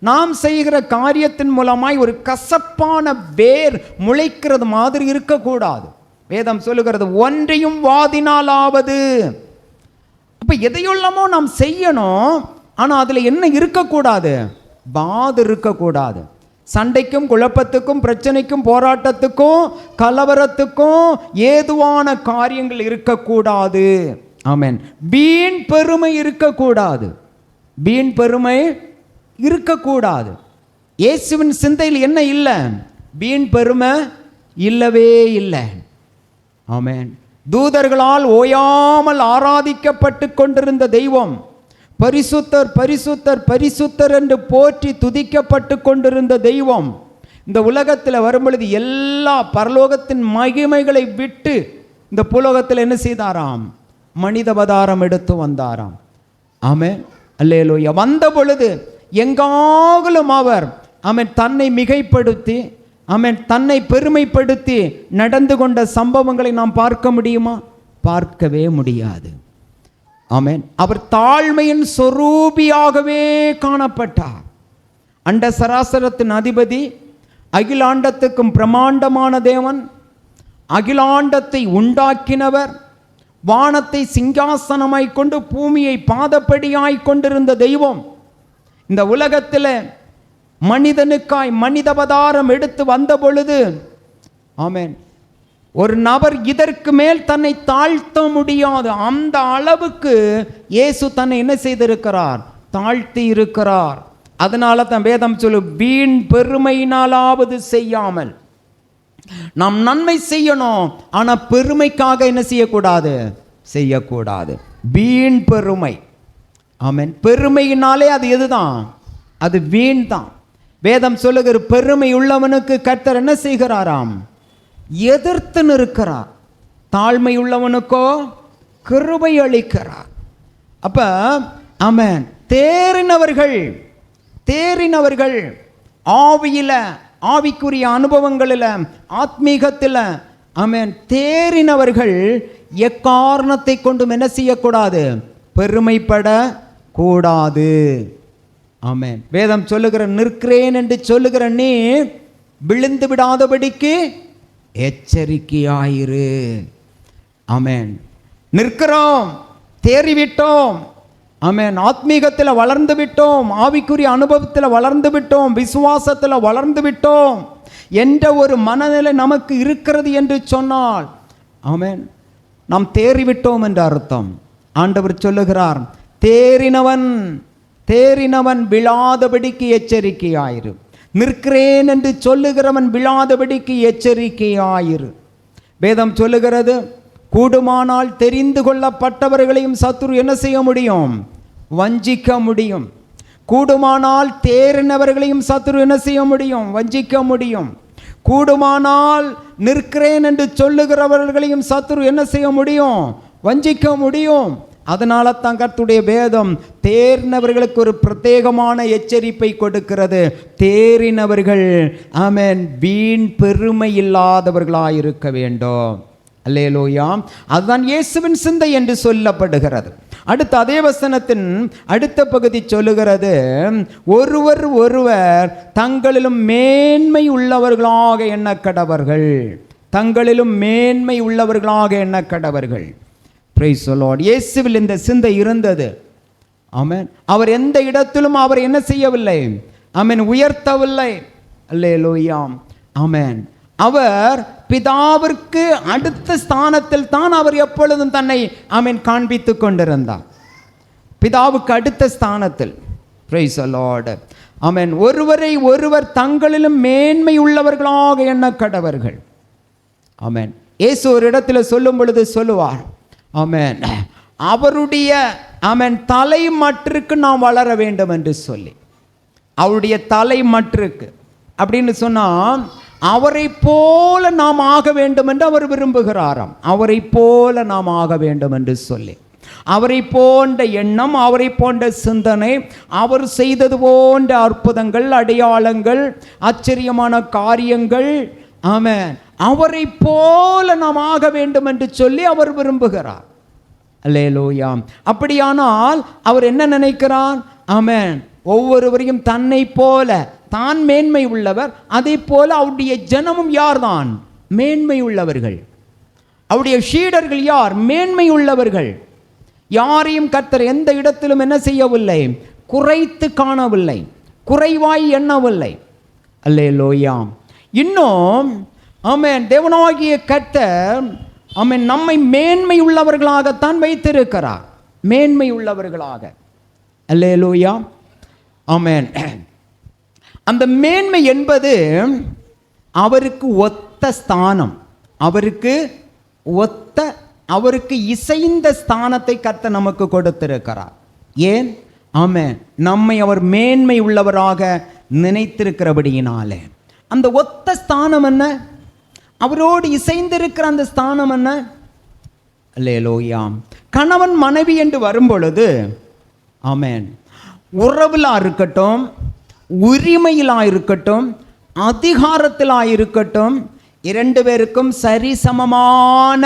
நாம் செய்கிற காரியத்தின் மூலமாய் ஒரு கசப்பான வேர் முளைக்கிறது மாதிரி இருக்கக்கூடாது. வேதம் சொல்லுகிறது, ஒன்றையும் வாதினாலாவது. அப்போ எதையுள்ளமோ நாம் செய்யணும், ஆனால் அதில் என்ன இருக்கக்கூடாது? வாது இருக்கக்கூடாது. சண்டைக்கும் குழப்பத்துக்கும் பிரச்சனைக்கும் போராட்டத்துக்கும் கலவரத்துக்கும் ஏதுவான காரியங்கள் இருக்கக்கூடாது. ஆமென். வீண் பெருமை இருக்கக்கூடாது. வீண் பெருமை இருக்கக்கூடாது. இயேசுவின் சிந்தையில் என்ன இல்லை? வீண் பெருமை இல்லவே இல்லை. ஆமென். தூதர்களால் ஓயாமல் ஆராதிக்கப்பட்டு கொண்டிருந்த தெய்வம், பரிசுத்தர் பரிசுத்தர் பரிசுத்தர் என்று போற்றி துதிக்கப்பட்டு கொண்டிருந்த தெய்வம், இந்த உலகத்தில் வரும்பொழுது எல்லா பரலோகத்தின் மகிமைகளை விட்டு இந்த புலோகத்தில் என்ன செய்தாராம்? மனித அவதாரம் எடுத்து வந்தாராம். ஆமென், அல்லேலூயா. வந்த பொழுது எங்காகலும் அவர், ஆமென், தன்னை மிகைப்படுத்தி, ஆமென், தன்னை பெருமைப்படுத்தி நடந்து கொண்ட சம்பவங்களை நாம் பார்க்க முடியுமா? பார்க்கவே முடியாது. ஆமென். அவர் தாழ்மையின் சொரூபியாகவே காணப்பட்டார். அண்ட சராசரத்தின் அதிபதி, அகிலாண்டத்துக்கும் பிரமாண்டமான தேவன், அகிலாண்டத்தை உண்டாக்கினவர், வானத்தை சிங்காசனமாய் கொண்டு பூமியை பாதப்படியாய் கொண்டிருந்த தெய்வம், இந்த உலகத்தில் மனிதனுக்காய் மனித அவதாரம் எடுத்து வந்த பொழுது, ஆமென், ஒரு நபர் இதற்கு மேல் தன்னை தாழ்த்த முடியாது. அந்த அளவுக்கு இயேசு தன்னை என்ன செய்திருக்கிறார்? தாழ்த்தி இருக்கிறார். அதனால தான் வேதம் சொல்லு, வீண் பெருமையினாலாவது செய்யாமல். நாம் நன்மை செய்யணும், ஆனால் பெருமைக்காக என்ன செய்யக்கூடாது? செய்யக்கூடாது. வீண் பெருமை. ஆமென். பெருமையினாலே அது எதுதான்? அது வீண் தான். வேதம் சொல்லுகிற பெருமை உள்ளவனுக்கு கர்த்தர் என்ன செய்கிறாராம்? எதிர்த்து நிற்கிறார். தாழ்மை உள்ளவனுக்கோ கிருபை அளிக்கிறார். அப்ப ஆமென், தேறினவர்கள் ஆவியில, ஆவிக்குரிய அனுபவங்களில், ஆத்மீகத்தில், ஆமென், தேறினவர்கள் எக்காரணத்தை கொண்டும் என்ன செய்யக்கூடாது? பெருமைப்பட கூடாது. ஆமென். வேதம் சொல்லுகிற, நிற்கிறேன் என்று சொல்லுகிற நீ விழுந்து விடாதபடிக்கு எச்சரிக்கையாயிரு. ஆமென். நிற்கிறோம், தேறிவிட்டோம், ஆமென், ஆத்மீகத்தில் வளர்ந்து விட்டோம், ஆவிக்குரிய அனுபவத்தில் வளர்ந்து விட்டோம், விசுவாசத்தில் வளர்ந்து விட்டோம் என்ற ஒரு மனநிலை நமக்கு இருக்கிறது என்று சொன்னால், ஆமென், நாம் தேறிவிட்டோம் என்ற அர்த்தம். ஆண்டவர் சொல்லுகிறார், தேறினவன் விழாதபடிக்கு எச்சரிக்கையாயிரு. நிற்கிறேன் என்று சொல்லுகிறவன் விழாதபடிக்கு எச்சரிக்கையாயிரு. வேதம் சொல்லுகிறது, கூடுமானால் தெரிந்து கொள்ளப்பட்டவர்களையும் சத்துரு என்ன செய்ய முடியும்? வஞ்சிக்க முடியும். கூடுமானால் தேறினவர்களையும் சத்துரு என்ன செய்ய முடியும்? வஞ்சிக்க முடியும். கூடுமானால் நிற்கிறேன் என்று சொல்லுகிறவர்களையும் சத்துரு என்ன செய்ய முடியும்? வஞ்சிக்க முடியும். அதனால தான் கர்த்தருடைய வேதம் தேறினவர்களுக்கு ஒரு பிரத்யேகமான எச்சரிப்பை கொடுக்கிறது. தேறினவர்கள், ஆமென், வீண் பெருமை இல்லாதவர்களாயிருக்க வேண்டும். அல்லேலூயா. அதுதான் இயேசுவின் சிந்தை என்று சொல்லப்படுகிறது. அடுத்த அதே வசனத்தின் அடுத்த பகுதி சொல்லுகிறது, ஒருவர் தங்களிலும் மேன்மை உள்ளவர்களாக எண்ணக்கடவர்கள். தங்களிலும் மேன்மை உள்ளவர்களாக எண்ணக்கடவர்கள். Price the Lord. இயேசுவில் இந்த சிந்தை இருந்தது. ஆமென். அவர் எந்த இடத்திலும் அவர் என்ன செய்யவில்லை? ஆமென், உயர்த்தவில்லை. அல்லேலூயா. ஆமென். அவர் பிதாவிற்கு அடுத்த ஸ்தானத்தில் தான் அவர் எப்பொழுதும் தன்னை, ஆமென், காண்பித்து கொண்டிருந்தார். பிதாவுக்கு அடுத்த ஸ்தானத்தில். Praise the lord. ஆமென். ஒருவரை ஒருவர் தங்களிலும் மேன்மை உள்ளவர்களாக எண்ணக்கடவர்கள். ஆமென். இயேசு ஒரு இடத்துல சொல்லும் பொழுது சொல்லுவார், ஆமென், அவருடைய, ஆமென், தலை மற்றுக்கு நாம் வளர வேண்டும் என்று சொல்லி. அவருடைய தலை மற்றுக்கு அப்படின்னு சொன்னால் அவரை போல நாம் ஆக வேண்டும் என்று அவர் விரும்புகிறாராம். அவரை போல நாம் ஆக வேண்டும் என்று சொல்லி அவரை போன்ற எண்ணம், அவரை போன்ற சிந்தனை, அவர் செய்தது போன்ற அற்புதங்கள், அடையாளங்கள், ஆச்சரியமான காரியங்கள், ஆமென், அவரை போல நாம் ஆக வேண்டும் என்று சொல்லி அவர் விரும்புகிறார். அல்லேலூயா. அப்படியானால் அவர் என்ன நினைக்கிறார்? ஆமென், ஒவ்வொருவரையும் தன்னை போல, தான் மேன்மை உள்ளவர், அதே போல அவருடைய ஜனமும் யார்தான்? மேன்மை உள்ளவர்கள். அவருடைய சீடர்கள் யார்? மேன்மை உள்ளவர்கள். யாரையும் கர்த்தர் எந்த இடத்திலும் என்ன செய்யவில்லை? குறைத்து காணவில்லை, குறைவாய் எண்ணவில்லை. அல்லேலூயா. இன்னும் ஆமென், தேவனாகிய கர்த்தர் ஆமென் நம்மை மேன்மை உள்ளவர்களாகத்தான் வைத்திருக்கிறார். மேன்மை உள்ளவர்களாக. அல்லேலூயா. ஆமென். அந்த மேன்மை என்பது அவருக்கு ஒத்த ஸ்தானம், அவருக்கு ஒத்த, அவருக்கு இசைந்த ஸ்தானத்தை கர்த்தர் நமக்கு கொடுத்திருக்கிறார். ஏன்? ஆமென், நம்மை அவர் மேன்மை உள்ளவராக நினைத்திருக்கிறபடியினாலே. அந்த ஒத்த ஸ்தானம் என்ன? அவரோடு இசைந்திருக்கிற அந்த ஸ்தானம் என்ன? அல்லேலூயா. கணவன் மனைவி என்று வரும்பொழுது ஆமென், உறவுலா இருக்கட்டும், உரிமையிலா இருக்கட்டும், அதிகாரத்திலா இருக்கட்டும், இரண்டு பேருக்கும் சரிசமமான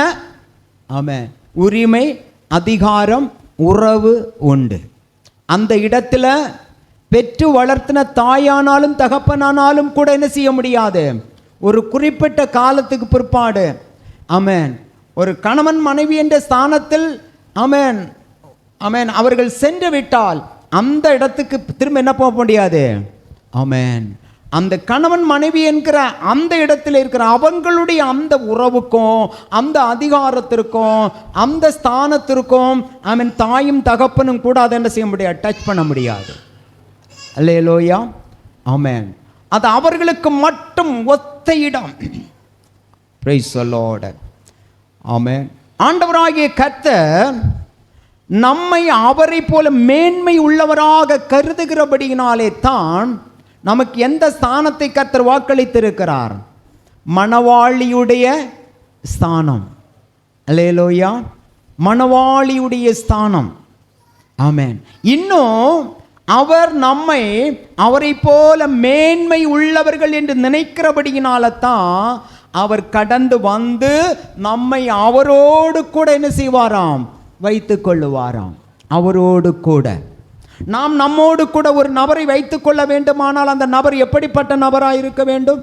ஆமென் உரிமை, அதிகாரம், உறவு உண்டு. அந்த இடத்துல பெற்று வளர்த்தின தாயானாலும் தகப்பனானாலும் கூட என்ன செய்ய முடியாது? ஒரு குறிப்பிட்ட காலத்துக்கு பிற்பாடு ஆமென் ஒரு கணவன் மனைவி என்ற ஸ்தானத்தில் ஆமென் ஆமென் அவர்கள் சென்று விட்டால் அந்த இடத்துக்கு திரும்ப என்ன போக முடியாது? ஆமென், அந்த கணவன் மனைவி என்கிற அந்த இடத்தில் இருக்கிற அவங்களுடைய அந்த உறவுக்கும், அந்த அதிகாரத்திற்கும், அந்த ஸ்தானத்திற்கும் ஆமென் தாயும் தகப்பனும் கூட அதை என்ன செய்ய முடியாது? டச் பண்ண முடியாது. அல்லேலூயா. ஆமென், அது அவர்களுக்கு மட்டும் ஒத்த இடம். Praise the lord. ஆமென். ஆண்டவராகிய கர்த்தர் நம்மை அவரை போல மேன்மை உள்ளவராக கருதுகிறபடியினாலே தான் நமக்கு எந்த ஸ்தானத்தை கர்த்தர் வாக்களித்திருக்கிறார்? மணவாளியுடைய ஸ்தானம். அல்லேலூயா. மணவாளியுடைய ஸ்தானம். ஆமென். இன்னும் அவர் நம்மை அவரை போல மேன்மை உள்ளவர்கள் என்று நினைக்கிறபடியினால தான் அவர் கடந்து வந்து நம்மை அவரோடு கூட என்ன செய்வாராம்? வைத்து கொள்ளுவாராம். அவரோடு கூட. நாம் நம்மோடு கூட ஒரு நபரை வைத்து கொள்ள வேண்டுமானால் அந்த நபர் எப்படிப்பட்ட நபராக இருக்க வேண்டும்?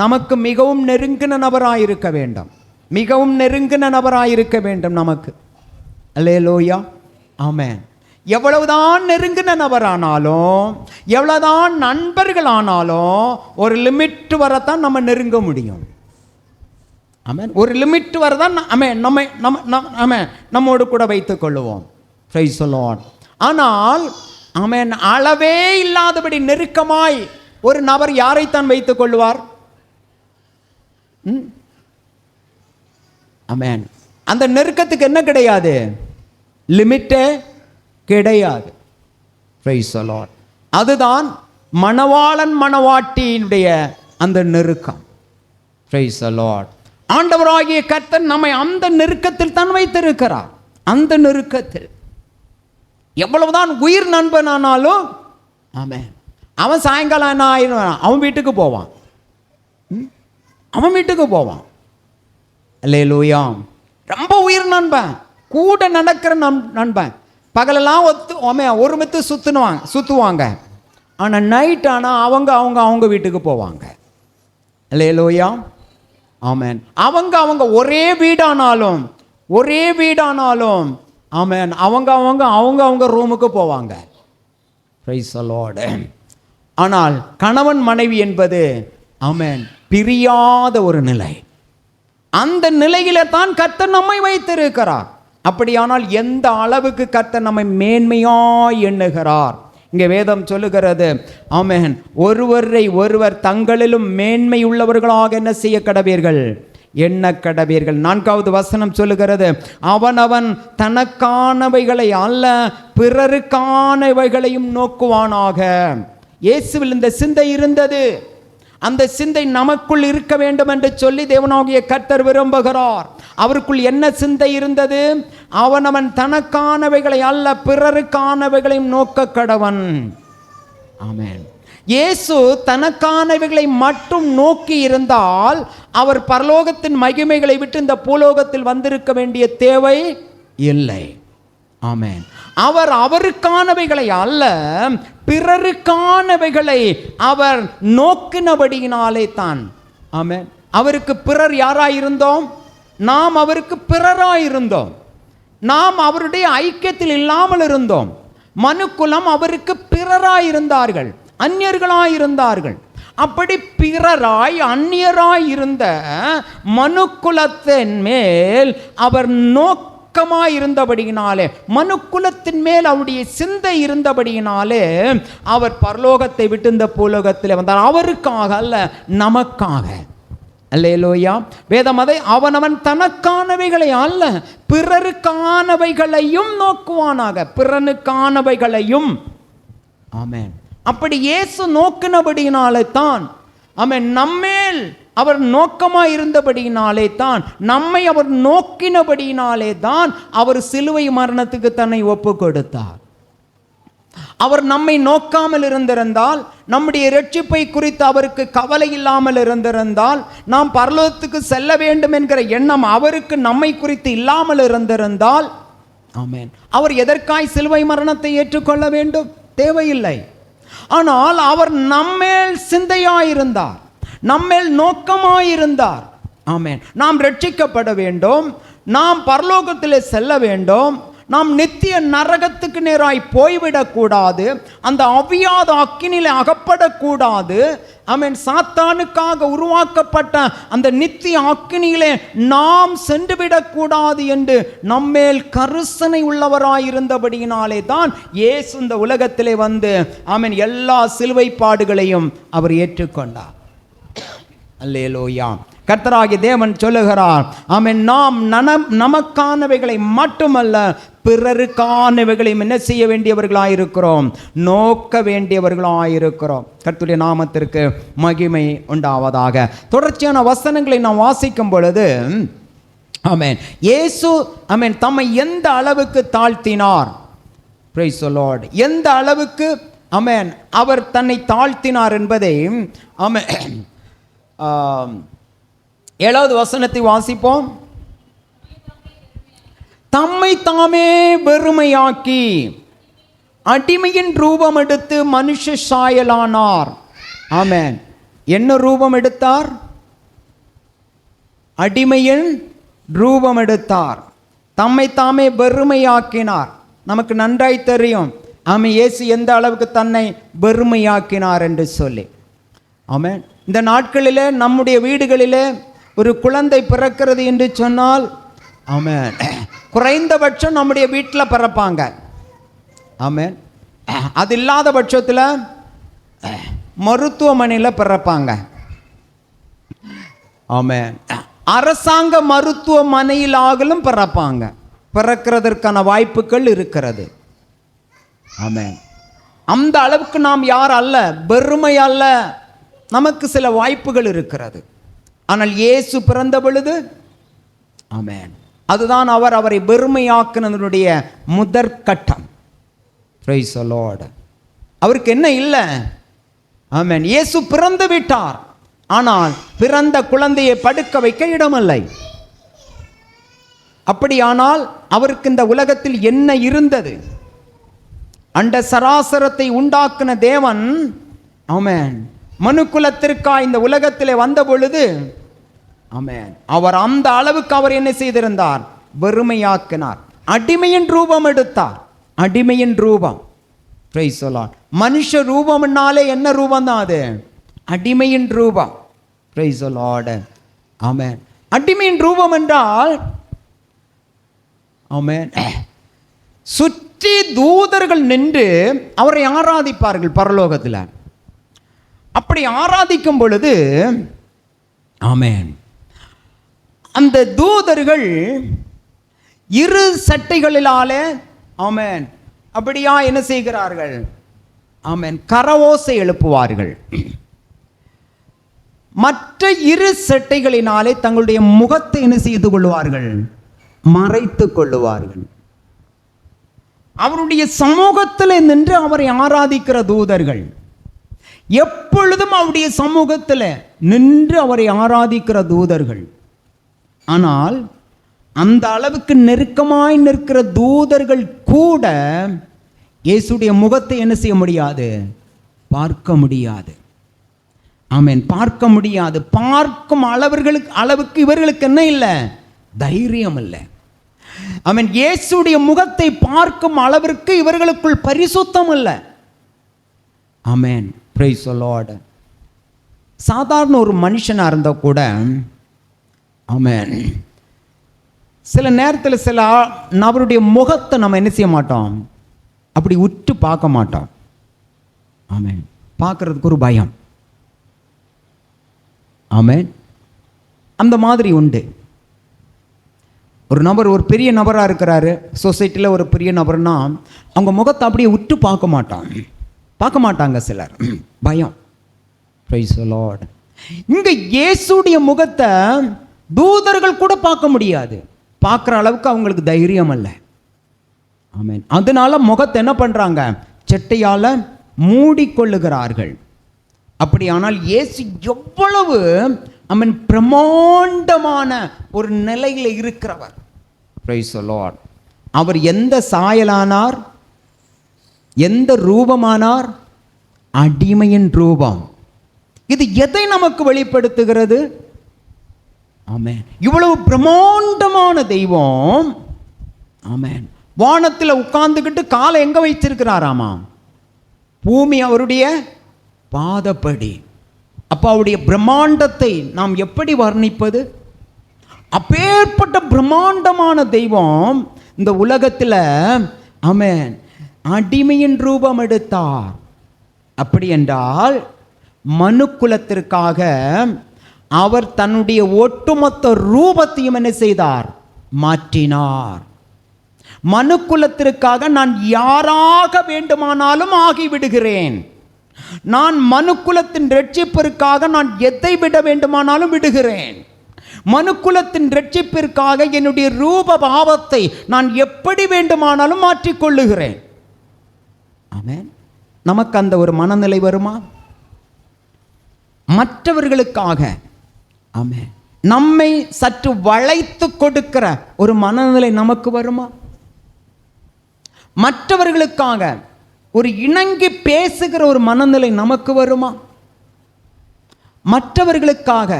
நமக்கு மிகவும் நெருங்கின நபராக இருக்க வேண்டும். மிகவும் நெருங்கின நபராக இருக்க வேண்டும் நமக்கு. அல்லேலூயா. ஆமென். எவ்வளவுதான் நெருங்கின நபரானாலும், எவ்வளவுதான் நண்பர்கள் ஆனாலும், ஒரு லிமிட் வரத்தான் நம்ம நெருங்க முடியும். ஆமென். ஒரு லிமிட் வரதான் ஆமென் நம்மோடு கூட வைத்துக் கொள்ளுவோம். Price the Lord. ஆனால் ஆமென் அளவே இல்லாதபடி நெருக்கமாய் ஒரு நபர் யாரைத்தான் வைத்துக் கொள்வார்? ஆமென். அந்த நெருக்கத்துக்கு என்ன கிடையாது? லிமிட்டே கிடையாது. Price the Lord. அதுதான் மணவாளன் மணவாட்டியினுடைய அந்த நெருக்கம். Price the Lord. ஆண்டவராகிய கர்த்தர் நம்மை அந்த நெருக்கத்தில் தான் வைத்திருக்கிறார். அந்த நெருக்கத்தில் எவ்வளவுதான் உயிர் நண்பன் ஆனாலும் ஆமென் அவன் சாயங்காலம் என்ன ஆயிடுவான்? அவன் வீட்டுக்கு போவான். அவன் வீட்டுக்கு போவான். அல்லேலூயா. ரொம்ப உயிர் நண்பன், கூட நடக்கிற நண்பன். பகலெல்லாம் ஒருமித்து சுற்றுவாங்க. ஆனால் நைட் ஆனால் அவங்க வீட்டுக்கு போவாங்க. அல்லேலூயா. ஆமென். அவங்க ஒரே வீடானாலும் ஆமென் அவங்க ரூமுக்கு போவாங்க. Price the Lord. ஆனால் கணவன் மனைவி என்பது ஆமென் பிரியாத ஒரு நிலை. அந்த நிலையில தான் கர்த்தர் நம்மை வைத்திருக்கிறார். அப்படியானால் எந்த அளவுக்கு கர்த்தர் நம்மை மேன்மையாய் எண்ணுகிறார்? இங்கே வேதம் சொல்லுகிறது ஆமென் ஒருவரை ஒருவர் தங்களிலும் மேன்மை உள்ளவர்களாக என்ன செய்ய கடவீர்கள்? எண்ண கடவீர்கள். 4வது வசனம் சொல்லுகிறது, அவனவன் தனக்கானவைகளை அல்ல பிறருக்கானவைகளையும் நோக்குவானாக. இயேசுவில் இந்த சிந்தை இருந்தது. அந்த சிந்தை நமக்குள் இருக்க வேண்டும் என்று சொல்லி தேவனாகிய கர்த்தர் விரும்புகிறார். அவருக்குள் என்ன சிந்தை இருந்தது? அவனவன் தனக்கானவைகளை அல்ல பிறருக்கானவைகளையும் நோக்க கடவன். ஆமென். இயேசு தனக்கானவைகளை மட்டும் நோக்கி இருந்தால் அவர் பரலோகத்தின் மகிமைகளை விட்டு இந்த பூலோகத்தில் வந்திருக்க வேண்டிய தேவை இல்லை. ஆமென். அவர் அவருக்கானவைகளை அல்ல பிறருக்கானவைகளை அவர் நோக்கினபடியினாலே தான். ஆமென். அவருக்கு பிறர் யாராயிருந்தோம்? நாம் அவருக்கு பிறராயிருந்தோம். நாம் அவருடைய ஐக்கியத்தில் இல்லாமல் இருந்தோம். மனுக்குலம் அவருக்கு பிறராயிருந்தார்கள், அந்நியர்களாயிருந்தார்கள். அப்படி பிறராய் அந்நியராய் இருந்த மனுக்குலத்தின் மேல் அவர் இருந்தபடியினாலே, மனுக்குலத்தின் மேல் அவருடைய சிந்தை இருந்தபடியினாலே அவர் பரலோகத்தை விட்டு இந்த பூலோகத்தில் வந்தார். அவருக்காக அல்ல, நமக்காக. அல்லேலூயா. வேதம் அதை அவனவன் தனக்கானவைகளை அல்ல பிறருக்கானவைகளையும் நோக்குவானாக. பிறனுக்கானவைகளையும். ஆமென். அப்படி இயேசு நோக்கினபடியினாலே தான், ஆமென், நம்மேல் அவர் நோக்கமாய் இருந்தபடியினாலே தான், நம்மை அவர் நோக்கினபடியினாலே தான் அவர் சிலுவை மரணத்துக்கு தன்னை ஒப்பு கொடுத்தார். அவர் நம்மை நோக்காமல் இருந்திருந்தால், நம்முடைய இரட்சிப்பை குறித்து அவருக்கு கவலை இல்லாமல் இருந்திருந்தால், நாம் பரலோகத்துக்கு செல்ல வேண்டும் என்கிற எண்ணம் அவருக்கு நம்மை குறித்து இல்லாமல் இருந்திருந்தால், ஆமென், அவர் எதற்காய் சிலுவை மரணத்தை ஏற்றுக்கொள்ள வேண்டும்? தேவையில்லை. ஆனால் அவர் நம்மேல் சிந்தையாயிருந்தார், நம்மேல் நோக்கமாயிருந்தார். ஆமென். நாம் ரட்சிக்கப்பட வேண்டும், நாம் பரலோகத்திலே செல்ல வேண்டும், நாம் நித்திய நரகத்துக்கு நேராய் போய்விடக்கூடாது, அந்த அவியாத அக்கினிலே அகப்படக்கூடாது. ஆமென். சாத்தானுக்காக உருவாக்கப்பட்ட அந்த நித்திய அக்கினியிலே நாம் சென்றுவிடக்கூடாது என்று நம்மேல் கருசனை உள்ளவராயிருந்தபடியினாலே தான் இயேசு இந்த உலகத்திலே வந்து, ஆமென், எல்லா சிலுவை பாடுகளையும் அவர் ஏற்றுக்கொண்டார். அல்லேலூயா. கர்த்தராகிய தேவன் சொல்லுகிறார், ஆமென், நாம் நமக்கானவைகளை மட்டுமல்ல பிறருக்கானவைகளையும் என்ன செய்ய வேண்டியவர்களாயிருக்கிறோம்? நோக்க வேண்டியவர்களாயிருக்கிறோம். கர்த்தருடைய நாமத்திற்கு மகிமை உண்டாவதாக. தொடர்ச்சியான வசனங்களை நாம் வாசிக்கும் பொழுது, ஆமென், இயேசு, ஆமென், தம்மை எந்த அளவுக்கு தாழ்த்தினார்? Price the Lord. எந்த அளவுக்கு, ஆமென், அவர் தன்னை தாழ்த்தினார் என்பதை, ஆமென், 7வது வசனத்தை வாசிப்போம். தம்மை தாமே வெறுமையாக்கி அடிமையின் ரூபம் எடுத்து மனுஷ சாயலானார். ஆமென். என்ன ரூபம் எடுத்தார்? அடிமையின் ரூபம் எடுத்தார். தம்மை தாமே வெறுமையாக்கினார். நமக்கு நன்றாய் தெரியும், ஆமென், இயேசு எந்த அளவுக்கு தன்னை வெறுமையாக்கினார் என்று சொல்லி. ஆமென். இந்த நாட்களிலே நம்முடைய வீடுகளிலே ஒரு குழந்தை பிறக்கிறது என்று சொன்னால், ஆமென், குறைந்தபட்சம் நம்முடைய வீட்டில் பிறப்பாங்க. ஆமென். அது இல்லாத பட்சத்தில் மருத்துவமனையில் பிறப்பாங்க. ஆமென். அரசாங்க மருத்துவமனையில் ஆகலும் பிறப்பாங்க. பிறக்கிறதற்கான வாய்ப்புகள் இருக்கிறது. ஆமென். அந்த அளவுக்கு நாம் யார் அல்ல, வெறுமை அல்ல, நமக்கு சில வாய்ப்புகள் இருக்கிறது. ஆனால் இயேசு பிறந்த பொழுது, ஆமென், அதுதான் அவரை வெறுமையாக்குனதனுடைய முதற்கட்டம். Price the Lord. அவருக்கு என்ன இல்லை? ஆமென். இயேசு பிறந்து விட்டார், ஆனால் பிறந்த குழந்தையை படுக்க வைக்க இடமில்லை. அப்படியானால் அவருக்கு இந்த உலகத்தில் என்ன இருந்தது? அண்ட சராசரத்தை உண்டாக்குன தேவன், ஆமென், மனுக்குலத்திற்காய் இந்த உலகத்திலே வந்த பொழுது, ஆமென், அவர் அந்த அளவுக்கு அவர் என்ன செய்திருந்தார்? வெறுமையாக்கினார். அடிமையின் ரூபம் எடுத்தார். அடிமையின் ரூபம். Praise the lord. மனுஷ ரூபம்னாலே என்ன ரூபம் தான் அது? அடிமையின் ரூபம். Praise the lord. ஆமென். அடிமையின் ரூபம் என்றால், ஆமென், சுற்றி தூதர்கள் நின்று அவரை ஆராதிப்பார்கள் பரலோகத்தில். அப்படி ஆராதிக்கும் பொழுது, ஆமென், அந்த தூதர்கள் இரு சட்டைகளிலாலே, ஆமென், அப்படியா என்ன செய்கிறார்கள்? ஆமென், கரவோசை எழுப்புவார்கள். மற்ற இரு செட்டைகளினாலே தங்களுடைய முகத்தை என்ன செய்து கொள்வார்கள்? மறைத்து கொள்ளுவார்கள். அவருடைய சமூகத்தில் நின்று அவரை ஆராதிக்கிற தூதர்கள், எப்பொழுதும் அவருடைய சமூகத்தில் நின்று அவரை ஆராதிக்கிற தூதர்கள். ஆனால் அந்த அளவுக்கு நெருக்கமாய் நிற்கிற தூதர்கள் கூட இயேசுடைய முகத்தை என்ன செய்ய முடியாது? பார்க்க முடியாது. ஆமென், பார்க்க முடியாது. பார்க்கும் அளவுக்கு இவர்களுக்கு என்ன இல்லை? தைரியம் இல்லை. ஆமென், இயேசுடைய முகத்தை பார்க்கும் அளவிற்கு இவர்களுக்குள் பரிசுத்தம் இல்லை. ஆமென், பிரைஸ் தி லார்ட். சாதாரண ஒரு மனுஷனாக இருந்தால் கூட, ஆமென், சில நேரத்தில் சில நபருடைய முகத்தை நம்ம என்ன செய்ய மாட்டோம்? அப்படி உற்று பார்க்க மாட்டோம். ஆமென், பார்க்கறதுக்கு ஒரு பயம். ஆமென், அந்த மாதிரி உண்டு. ஒரு நபர் ஒரு பெரிய நபராக இருக்கிறாரு, சொசைட்டியில் ஒரு பெரிய நபர்னா அவங்க முகத்தை அப்படியே உற்று பார்க்க மாட்டாங்க சிலர், பயம். Price the Lord. இங்கே இயேசுடைய முகத்தை தூதர்கள் கூட பார்க்க முடியாது, பார்க்குற அளவுக்கு அவங்களுக்கு தைரியம் அல்ல. ஆமென், அதனால முகத்தை என்ன பண்ணுறாங்க? செட்டையால் மூடிக்கொள்ளுகிறார்கள். அப்படியானால் இயேசு எவ்வளவு ஆமென் பிரமாண்டமான ஒரு நிலையில் இருக்கிறவர். Price the Lord. அவர் எந்த சாயலானார்? எந்த ரூபமானார்? அடிமையின் ரூபம். இது எதை நமக்கு வெளிப்படுத்துகிறது? ஆமென், இவ்வளவு பிரமாண்டமான தெய்வம், ஆமென், வானத்தில் உட்கார்ந்துக்கிட்டு காலை எங்க வைத்திருக்கிறாராமா? பூமி அவருடைய பாதப்படி. அப்போ அவருடைய பிரம்மாண்டத்தை நாம் எப்படி வர்ணிப்பது? அப்பேற்பட்ட பிரம்மாண்டமான தெய்வம் இந்த உலகத்தில், ஆமென், அடிமையின் ரூபம் எடுத்தார். அப்படி என்றால் மனுக்குலத்திற்காக அவர் தன்னுடைய ஒட்டுமொத்த ரூபத்தையும் என்ன செய்தார்? மாற்றினார். மனுக்குலத்திற்காக நான் யாராக வேண்டுமானாலும் ஆகிவிடுகிறேன். நான் மனுக்குலத்தின் ரட்சிப்பிற்காக நான் எதை விட வேண்டுமானாலும் விடுகிறேன். மனுக்குலத்தின் ரட்சிப்பிற்காக என்னுடைய ரூப பாவத்தை நான் எப்படி வேண்டுமானாலும் மாற்றிக்கொள்ளுகிறேன். ஆமென், நமக்கு அந்த ஒரு மனநிலை வருமா? மற்றவர்களுக்காக, ஆமென், நம்மை சற்று வளைத்து கொடுக்கிற ஒரு மனநிலை நமக்கு வருமா? மற்றவர்களுக்காக ஒரு இணங்கி பேசுகிற ஒரு மனநிலை நமக்கு வருமா? மற்றவர்களுக்காக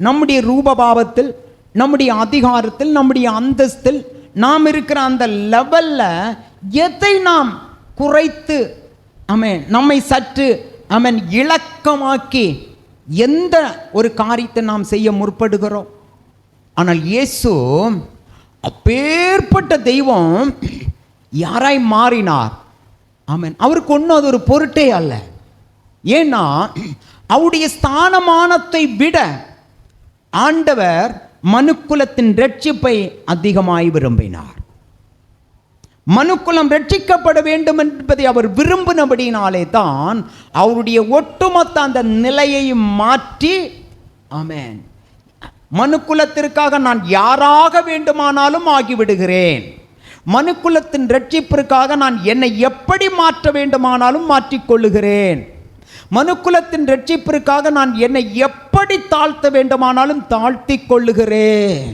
நம்முடைய ரூபபாவத்தில், நம்முடைய அதிகாரத்தில், நம்முடைய அந்தஸ்தில் நாம் இருக்கிற அந்த லெவல்ல எதை நாம் குறைத்து, ஆமென், நம்மை சற்று, ஆமென், இலக்கமாக்கி எந்த ஒரு காரியத்தை நாம் செய்ய முற்படுகிறோம்? ஆனால் இயேசு அப்பேற்பட்ட தெய்வம் யாராய் மாறினார்? ஆமென், அவருக்கு ஒன்றும் அது ஒரு பொருட்டே அல்ல. ஏன்னா அவருடைய ஸ்தானமானத்தை விட ஆண்டவர் மனுக்குலத்தின் ரட்சிப்பை அதிகமாய் விரும்பினார். மனுக்குலம் ரட்சிக்கப்பட வேண்டும் என்பதை அவர் விரும்பினபடினாலே தான் அவருடைய ஒட்டுமொத்த அந்த நிலையை மாற்றி, ஆமென், மனுக்குலத்திற்காக நான் யாராக வேண்டுமானாலும் ஆகிவிடுகிறேன். மனுக்குலத்தின் ரட்சிப்பிற்காக நான் என்னை எப்படி மாற்ற வேண்டுமானாலும் மாற்றிக்கொள்ளுகிறேன். மனுக்குலத்தின் ரட்சிப்பிற்காக நான் என்னை எப்படி தாழ்த்த வேண்டுமானாலும் தாழ்த்தி கொள்ளுகிறேன்.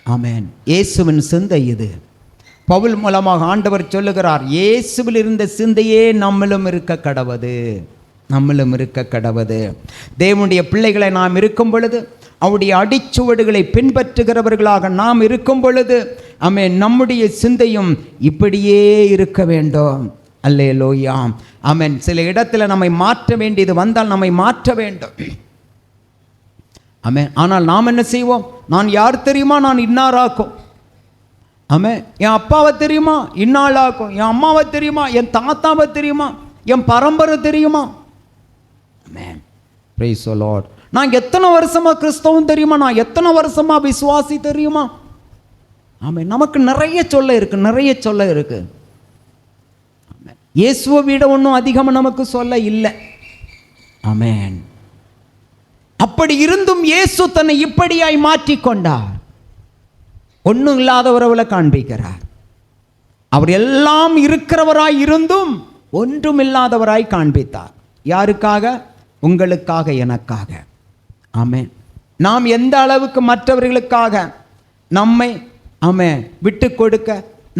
ஆமென், இயேசுவின் சிந்தை இது. பவுல் மூலமாக ஆண்டவர் சொல்லுகிறார், இயேசுவில் இருந்த சிந்தையே நம்மளும் இருக்க கடவது, நம்மளும் இருக்க கடவது. தேவனுடைய பிள்ளைகளை நாம் இருக்கும் பொழுது, அவருடைய அடிச்சுவடுகளை பின்பற்றுகிறவர்களாக நாம் இருக்கும் பொழுது, ஆமென், நம்முடைய சிந்தையும் இப்படியே இருக்க வேண்டும். அல்லேலூயா, ஆமென். சில இடத்துல நம்மை மாற்ற வேண்டியது வந்தால் நம்மை மாற்ற வேண்டும். ஆமென். ஆனால் நாம் என்ன செய்வோம்? நான் யார் தெரியுமா? நான் இன்னாராக்கும். ஆமென். என் அப்பாவை தெரியுமா? இன்னாளாக்கும். என் அம்மாவை தெரியுமா? என் தாத்தாவை தெரியுமா? என் பரம்பரை தெரியுமா? ஆமென். Praise the lord. நான் எத்தனை வருஷமா கிறிஸ்தவம் தெரியுமா? நான் எத்தனை வருஷமா விசுவாசி தெரியுமா? ஆமென். நமக்கு நிறைய சொல்ல இருக்கு, நிறைய சொல்ல இருக்கு. இயேசுவை விட ஒன்றும் அதிகமாக நமக்கு சொல்ல இல்லை. ஆமென். அப்படி இருந்தும் இயேசு தன்னை இப்படியாய் மாற்றிக்கொண்டார். ஒன்றும் இல்லாதவரவளை காண்பிக்கிறார். அவர் எல்லாம் இருக்கிறவராய் இருந்தும் ஒன்றும் இல்லாதவராய் காண்பித்தார். யாருக்காக? உங்களுக்காக, எனக்காக. ஆமென். நாம் எந்த அளவுக்கு மற்றவர்களுக்காக நம்மை விட்டு கொடுக்க,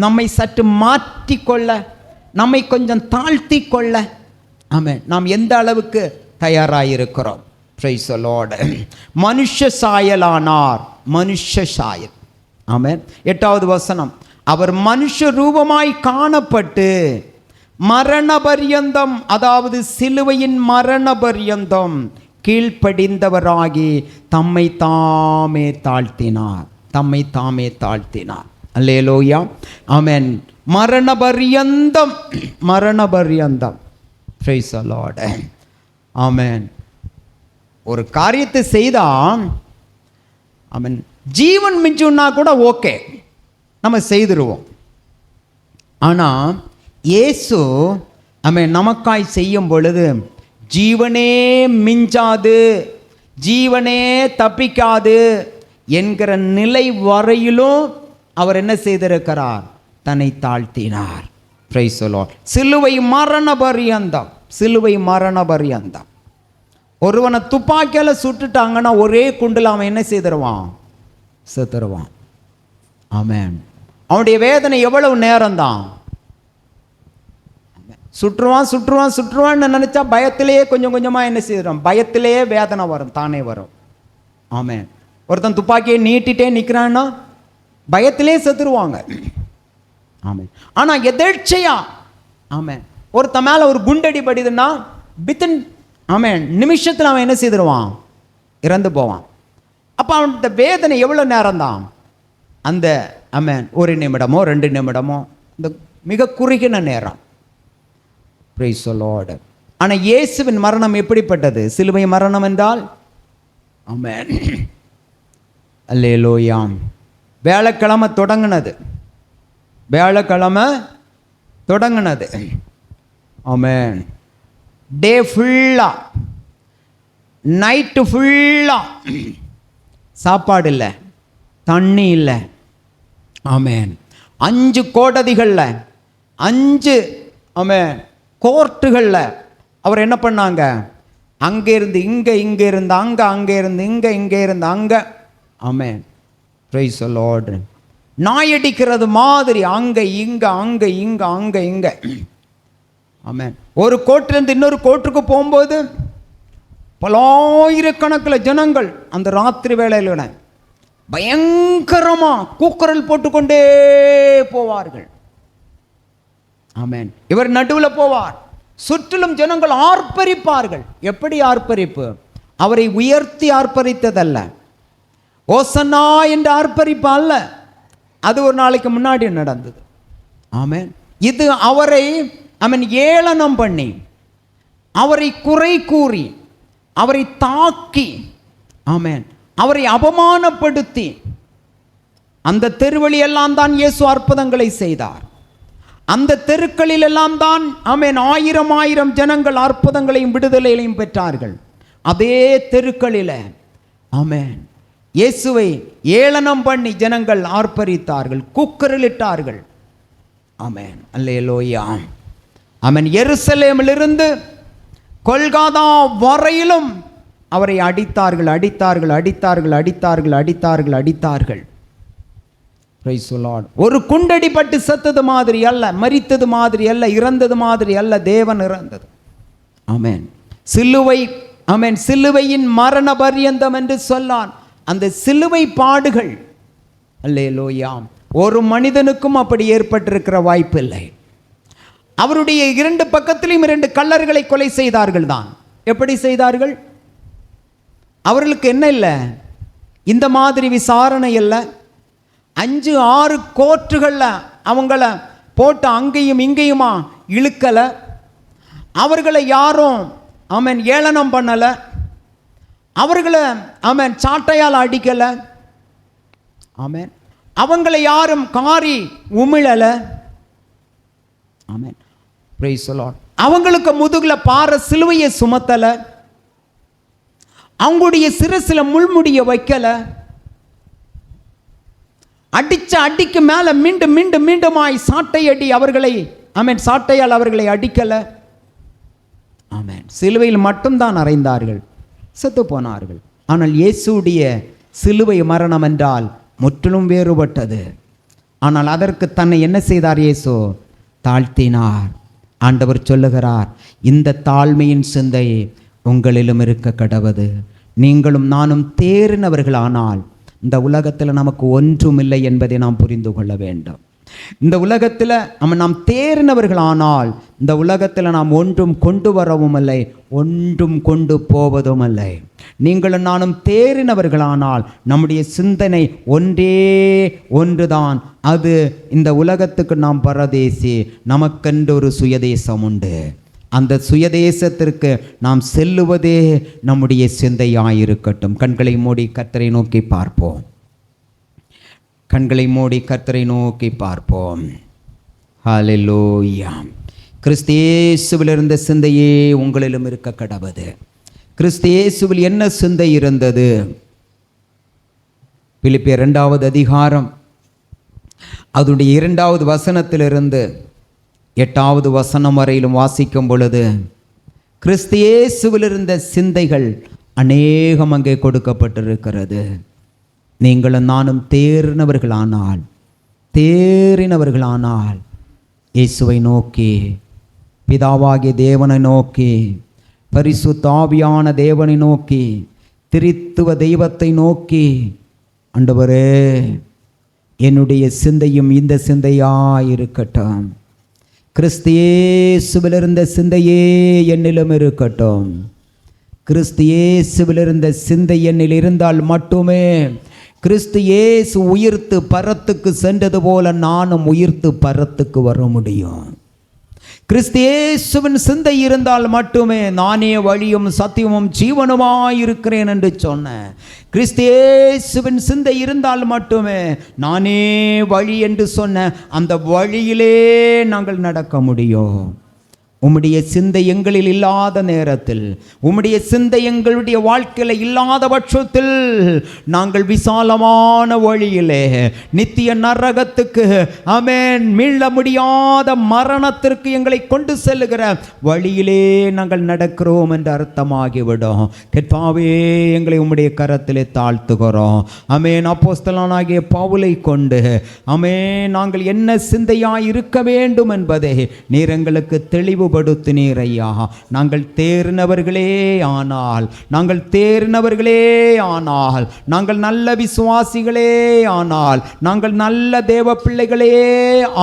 நம்மை சற்று மாற்றிக்கொள்ள, நம்மை கொஞ்சம் தாழ்த்தி கொள்ள நாம் எந்த அளவுக்கு தயாராயிருக்கிறோம். Price the lord. மனுஷ சாயலானார். மனுஷ சாயல். ஆமென். 8வது வசனம், அவர் மனுஷ ரூபமாய் காணப்பட்டு மரண பரியந்தம், அதாவது சிலுவையின் மரண பரியந்தம் கீழ்ப்படிந்தவராகி தம்மை தாமே தாழ்த்தினார். தம்மை தாமே தாழ்த்தினார். அல்லேலூயா. ஆமென். மரண பரியந்தம், மரண பரியந்தம். Praise the lord. ஆமென். ஒரு காரியத்தை செய்தால் ஆமென், ஜீவன் மிஞ்சுன்னா கூட ஓகே, நம்ம செய்திருவோம். ஆனால் இயேசு நமக்காய் செய்யும் பொழுது ஜீவனே மிஞ்சாது, ஜீவனே தப்பிக்காது என்கிற நிலை வரையிலும் அவர் என்ன செய்திருக்கிறார்? தன்னை தாழ்த்தினார். Price the Lord. சிலுவை மரண பரியந்தம், சிலுவை மரண பரியந்தம். ஒருவனை துப்பாக்கியால் சுட்டுட்டாங்கன்னா ஒரே குண்டில் அவன் என்ன செய்திருவான்? செத்துருவான். ஆமென். அவனுடைய வேதனை எவ்வளவு நேரம்தான்? சுற்றுவான் சுற்றுவான் சுற்றுவான்னு நினச்சா பயத்திலேயே கொஞ்சம் கொஞ்சமாக என்ன செய்யறோம்? பயத்திலேயே வேதனை வரும், தானே வரும். ஆமென். ஒருத்தன் துப்பாக்கியை நீட்டிகிட்டே நிற்கிறான்னா பயத்திலே செத்துருவாங்க. ஆமென். ஆனால் எதேர்ச்சையா ஒருத்தன் மேலே ஒரு குண்டடி படிதுன்னா வித்தின் நிமிஷத்தில் அவன் என்ன செய்திருவான்? இறந்து போவான். அப்போ அவனோட வேதனை எவ்வளோ நேரம்தான்? அந்த 1 நிமிடமோ 2 நிமிடமோ, இந்த மிக குறுகின நேரம். Price the Lord. ஆனால் இயேசுவின் மரணம் எப்படிப்பட்டது? சிலுவை மரணம் என்றால் ஆமென். அல்லேலூயா. வியாழக்கிழமை தொடங்கினது, வியாழக்கிழமை தொடங்கினது. ஆமென். டே ஃபுல்லாக, நைட்டு ஃபுல்லாக சாப்பாடு இல்லை, தண்ணி இல்லை. ஆமென். 5 கோடதிகளில், 5 கோர்ட்டுகளில் அவர் என்ன பண்ணாங்க? அங்கே இருந்து இங்கே, இங்கே இருந்து அங்கே, அங்கே இருந்து இங்கே, இங்கே இருந்து அங்கே. ஆமென். Praise the Lord. நாயடிக்கிறது மாதிரி அங்கே இங்கே, அங்கே இங்கே, அங்கே இங்கே. ஆமென். ஒரு கோர்ட்டிலிருந்து இன்னொரு கோர்ட்டுக்கு போகும்போது பலாயிரக்கணக்கில் ஜனங்கள் அந்த ராத்திரி வேளையில் பயங்கரமாக கூக்குரல் போட்டுக்கொண்டே போவார்கள். ஆமென். இவர் நடுவில் போவார், சுற்றிலும் ஜனங்கள் ஆர்ப்பரிப்பார்கள். எப்படி ஆர்ப்பரிப்பு? அவரை உயர்த்தி ஆர்ப்பரித்ததல்ல, ஓசன்னா என்று ஆர்ப்பரிப்பு அல்ல. அது ஒரு நாளைக்கு முன்னாடி நடந்தது. ஆமென். இது அவரை ஏளனம் பண்ணி, அவரை குறை கூறி, அவரை தாக்கி, ஆமென், அவரை அவமானப்படுத்தி, அந்த தெருவழியெல்லாம் தான் இயேசு அற்புதங்களை செய்தார். அந்த தெருக்களில் எல்லாம் தான் ஆமென் 1000 ஜனங்கள் அற்புதங்களையும் விடுதலைகளையும் பெற்றார்கள். அதே தெருக்களில் ஆமென் இயேசுவை ஏளனம் பண்ணி ஜனங்கள் ஆர்ப்பரித்தார்கள், கூக்குரலிட்டார்கள். ஆமென். அல்லேலூயா. ஆமென். எருசலேமிலிருந்து கொல்காதா வரையிலும் அவரை அடித்தார்கள், அடித்தார்கள், அடித்தார்கள், அடித்தார்கள், அடித்தார்கள், அடித்தார்கள். Praise the lord. ஒரு குண்டடிப்பட்டு செத்தது மாதிரி அல்ல, மரித்தது மாதிரி அல்ல, இறந்தது மாதிரி அல்ல, தேவன் இறந்தது. ஆமென். சிலுவை, ஆமென், சிலுவையின் மரண பரியந்தம் என்று சொன்னான். அந்த சிலுவை பாடுகள், அல்லேலூயா, ஒரு மனிதனுக்கும் அப்படி ஏற்பட்டிருக்கிற வாய்ப்பு இல்லை. அவருடைய 2 பக்கத்திலும் 2 கள்ளர்களை கொலை செய்தார்கள் தான். எப்படி செய்தார்கள்? அவர்களுக்கு என்ன இல்லை? இந்த மாதிரி விசாரணை இல்லை. 5-6 கோர்ட்டுகளில் அவங்கள போட்டு அங்கேயும் இங்கேயுமா இழுக்கலை. அவர்களை யாரும் ஆமென் ஏளனம் பண்ணலை. அவர்களை ஆமென் சாட்டையால் அடிக்கலை. ஆமென். அவங்களை யாரும் காரி உமிழலை. ஆமென். Praise the Lord. அவங்களுக்கு முதுகுல பாறை சிலுவையை சுமத்தல, அவங்களுடைய சிரசில முள்முடிய வைக்கல, அடிச்ச அடிக்கு மேல மீண்டும் மீண்டும் மீண்டுமாய் சாட்டை அடி அவர்களை ஆமென் சாட்டையால் அவர்களை அடிக்கல. ஆமென். சிலுவையில் மட்டும்தான் அறைந்தார்கள், செத்து போனார்கள். ஆனால் இயேசுடைய சிலுவை மரணம் என்றால் முற்றிலும் வேறுபட்டது. ஆனால் அதற்கு தன்னை என்ன செய்தார்? இயேசு தாழ்த்தினார். ஆண்டவர் சொல்லுகிறார், இந்த தாழ்மையின் சிந்தை உங்களிலும் இருக்க கடவது. நீங்களும் நானும் தேறினவர்களானால் இந்த உலகத்தில் நமக்கு ஒன்றும் இல்லை என்பதை நாம் புரிந்து கொள்ள வேண்டும். இந்த உலகத்தில் நாம் தேறினவர்களானால் இந்த உலகத்தில் நாம் ஒன்றும் கொண்டு வரவும் இல்லை, ஒன்றும் கொண்டு போவதும் இல்லை. நீங்களும் நானும் தேறினவர்களானால் நம்முடைய சிந்தனை ஒன்றே ஒன்றுதான். அது இந்த உலகத்துக்கு நாம் பரதேசி, நமக்கென்று ஒரு சுயதேசம் உண்டு. அந்த சுயதேசத்திற்கு நாம் செல்லுவதே நம்முடைய சிந்தையாயிருக்கட்டும். கண்களை மூடி கர்த்தரை நோக்கி பார்ப்போம். கண்களை மூடி கர்த்தரை நோக்கி பார்ப்போம். ஹல்லேலூயா. கிறிஸ்து இயேசுவில் இருந்த சிந்தையே உங்களிலும் இருக்க கடவது. கிறிஸ்து இயேசுவில் என்ன சிந்தை இருந்தது? பிலிப்பியர் 2வது அதிகாரம் அதனுடைய 2வது வசனத்திலிருந்து 8வது வசனம் வரையிலும் வாசிக்கும் பொழுது கிறிஸ்து இயேசுவில் இருந்த சிந்தைகள் அநேகம் அங்கே கொடுக்கப்பட்டிருக்கிறது. நீங்களும் நானும் தேறினவர்களானால் இயேசுவை நோக்கி, பிதாவாகிய தேவனை நோக்கி, பரிசுத்த ஆவியான தேவனை நோக்கி, திரித்துவ தெய்வத்தை நோக்கி, ஆண்டவரே என்னுடைய சிந்தையும் இந்த சிந்தையாயிருக்கட்டும், கிறிஸ்து இயேசுவில் இருந்த சிந்தையே என்னிலும் இருக்கட்டும். கிறிஸ்து இயேசுவில் இருந்த சிந்தை என்னில் இருந்தால் மட்டுமே கிறிஸ்து இயேசு உயிர்த்து பரத்துக்கு சென்றது போல நானும் உயிர்த்து பரத்துக்கு வர முடியும். கிறிஸ்து இயேசுவின் சிந்தை இருந்தால் மட்டுமே நானே வழியும் சத்தியமும் ஜீவனுமாயிருக்கிறேன் என்று சொன்னேன். கிறிஸ்து இயேசுவின் சிந்தை இருந்தால் மட்டுமே நானே வழி என்று சொன்ன அந்த வழியிலே நாங்கள் நடக்க முடியும். உம்முடைய சிந்தை எங்களில் இல்லாத நேரத்தில், உம்முடைய சிந்தை எங்களுடைய வாழ்க்கையில் இல்லாத பட்சத்தில் நாங்கள் விசாலமான வழியிலே நித்திய நரகத்துக்கு ஆமென் மீள முடியாத மரணத்திற்கு எங்களை கொண்டு செல்லுகிற வழியிலே நாங்கள் நடக்கிறோம் என்று அர்த்தமாகிவிடும். கர்த்தாவே எங்களை உம்முடைய கரத்திலே தாழ்த்துகிறோம். ஆமென். அப்போஸ்தலனாகிய பவுலை கொண்டு ஆமென் நாங்கள் என்ன சிந்தையாய் இருக்க வேண்டும் என்பதை நீர் எங்களுக்கு தெளிவு படுத்தினீர் ஐயா. நாங்கள் தேறினவர்களே ஆனால் நாங்கள் நல்ல விசுவாசிகளே ஆனால் நாங்கள் நல்ல தேவ பிள்ளைகளே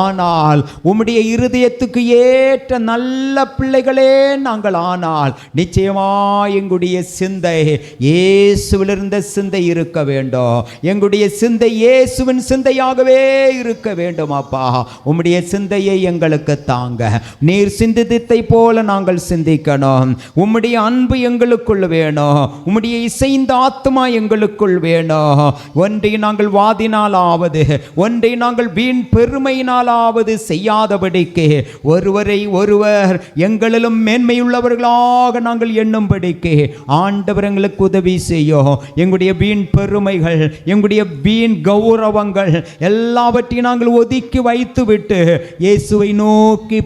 ஆனால் உம்முடைய இருதயத்துக்கு ஏற்ற நல்ல பிள்ளைகளே நாங்கள் ஆனால் நிச்சயமாய் எங்களுடைய சிந்தை இயேசுவில் இருந்த சிந்தை இருக்க வேண்டும். எங்களுடைய சிந்தை இயேசுவின் சிந்தையாகவே இருக்க வேண்டும். அப்பா உம்முடைய சிந்தையை எங்களுக்கு தாங்க. நீர் சிந்தித்ததை போல நாங்கள் சிந்திக்கணும். உம்முடைய அன்பு எங்களுக்குள் வேணும். உம்முடைய இசைந்த ஆத்மா எங்களுக்குள் வேணும். ஒன்றை நாங்கள் வாதினாலாவது, ஒன்றை நாங்கள் வீண் பெருமையினாலாவது செய்யாதபடிக்கு ஒருவரை ஒருவர் எங்களிலும் மேன்மையுள்ளவர்களாக நாங்கள் எண்ணும்படிக்கு ஆண்டவர் எங்களுக்கு உதவி செய்யும். எங்களுடைய வீண் பெருமைகள், எங்களுடைய வீண் கௌரவங்கள் எல்லாவற்றையும் நாங்கள் ஒதுக்கி வைத்துவிட்டு இயேசுவை நோக்கி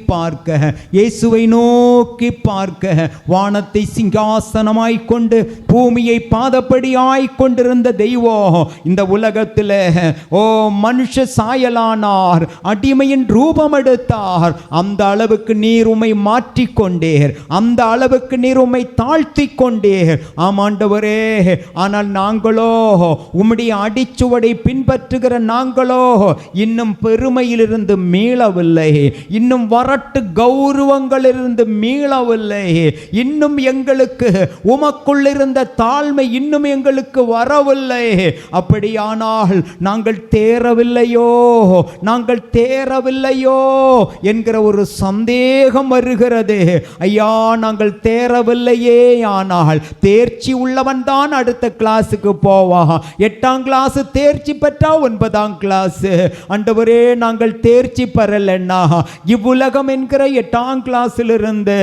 பார்க்க வானத்தை சிங்காசனமாய் கொண்டு பூமியை பாதப்படியாய் கொண்டிருந்த தெய்வம் இந்த உலகத்தில் மனுஷ சாயலானார், அடிமையின் ரூபம் எடுத்தார். அந்த அளவுக்கு நீர் உம்மை மாற்றிக்கொண்டீர், அந்த அளவுக்கு நீர் உம்மை தாழ்த்தி கொண்டீர். ஆமாண்டவரே, ஆனால் நாங்களோ உம்முடைய அடிச்சுவடை பின்பற்றுகிற நாங்களோ இன்னும் பெருமையிலிருந்து மீளவில்லை, இன்னும் வரட்டு கௌரவங்களிலிருந்து மீளவில்லை, இன்னும் எங்களுக்கு உமக்குள் இருந்த தாழ்மை இன்னும் எங்களுக்கு வரவில்லை. அப்படியானால் நாங்கள் தேறவில்லையோ என்கிற ஒரு சந்தேகம் வருகிறது. ஐயா, நாங்கள் தேறவில்லையே, ஆனால் தேர்ச்சி உள்ளவன் தான் அடுத்த கிளாஸுக்கு போவா. 8ஆம் கிளாஸ் தேர்ச்சி பெற்றா 9ஆம் கிளாஸ். ஆண்டவரே, நாங்கள் தேர்ச்சி பெறலன்னா இவ்வுலகம் என்கிற 8ஆம் கிளாஸ் கிளாஸிலிருந்து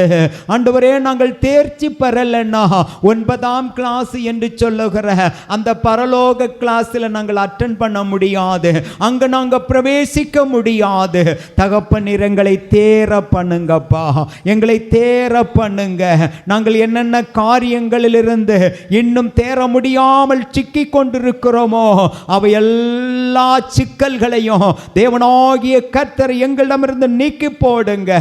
ஆண்டவரே நாங்கள் தேர்ச்சி பெறலைன்னா 9ஆம் கிளாஸ் என்று சொல்லுகிற அந்த பரலோக கிளாஸில் நாங்கள் அட்டென்ட் பண்ண முடியாது, அங்க நாங்கள் பிரவேசிக்க முடியாது. தகப்பன் எங்களை தேர பண்ணுங்கப்பா, எங்களை தேர பண்ணுங்க. நாங்கள் என்னென்ன காரியங்களிலிருந்து இன்னும் தேர முடியாமல் சிக்கி கொண்டிருக்கிறோமோ அவை எல்லா சிக்கல்களையும் தேவனாகிய கர்த்தர் எங்களிடமிருந்து நீக்கி போடுங்க.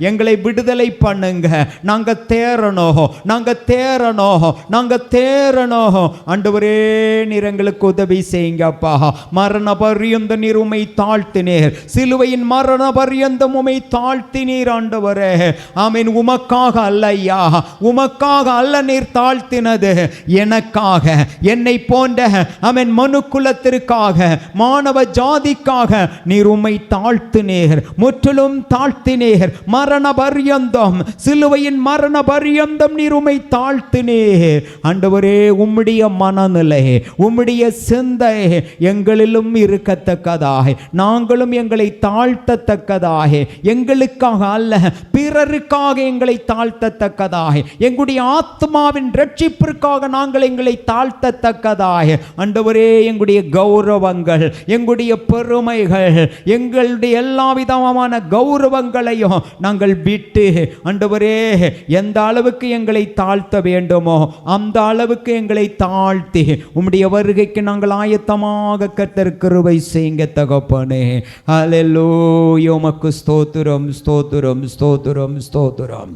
எங்களை விடுதலை பண்ணுங்க. நாங்க தேறணும், நாங்க தேறணும், நாங்க தேறணும். ஆண்டவரே நீர் எங்களுக்கு உதவி செய்யுங்கப்பா. மரண பரியந்த நீர் உம்மை தாழ்த்தினீர், சிலுவையின் மரண பரியந்தம் உம்மை தாழ்த்தினீர் ஆண்டவரே. ஆமென். உமக்காக அல்ல ஐயா, உமக்காக அல்ல நீர் தாழ்த்தினது, எனக்காக, என்னை போன்ற ஆமென் மனு குலத்திற்காக, மானவ ஜாதிக்காக நீர் உம்மை தாழ்த்தினீர், முற்றிலும் தாழ்த்தினீர். மரண பரியந்தம், சிலுவையின் மரண பரியந்தம் நீர் உம்மை தாழ்த்தினீர் ஆண்டவரே. உம்முடைய மனநிலை, உம்முடைய சிந்தை எங்களிலும் இருக்கத்தக்கதாய், நாங்களும் எங்களை தாழ்த்தத்தக்கதாய், எங்களுக்காக அல்ல பிறருக்காக எங்களை தாழ்த்தத்தக்கதாய், எங்களுடைய ஆத்மாவின் ரட்சிப்பிற்காக நாங்கள் எங்களை தாழ்த்தத்தக்கதாய் ஆண்டவரே. எங்களுடைய கௌரவங்கள், எங்களுடைய பெருமைகள், எங்களுடைய எல்லா விதமான கௌரவங்களையும் நாங்கள் விட்டு ஆண்டவரே எந்த அளவுக்கு எங்களை தாழ்த்த வேண்டுமோ அந்த அளவுக்கு எங்களை தாழ்த்தி உம்முடைய வருகைக்கு நாங்கள் ஆயத்தமாக கர்த்தர் கிருபை செய்யுங்க தகப்பனே. ஹல்லேலூயா. உமக்கு ஸ்தோத்திரம், ஸ்தோத்திரம், ஸ்தோத்திரம், ஸ்தோத்திரம்.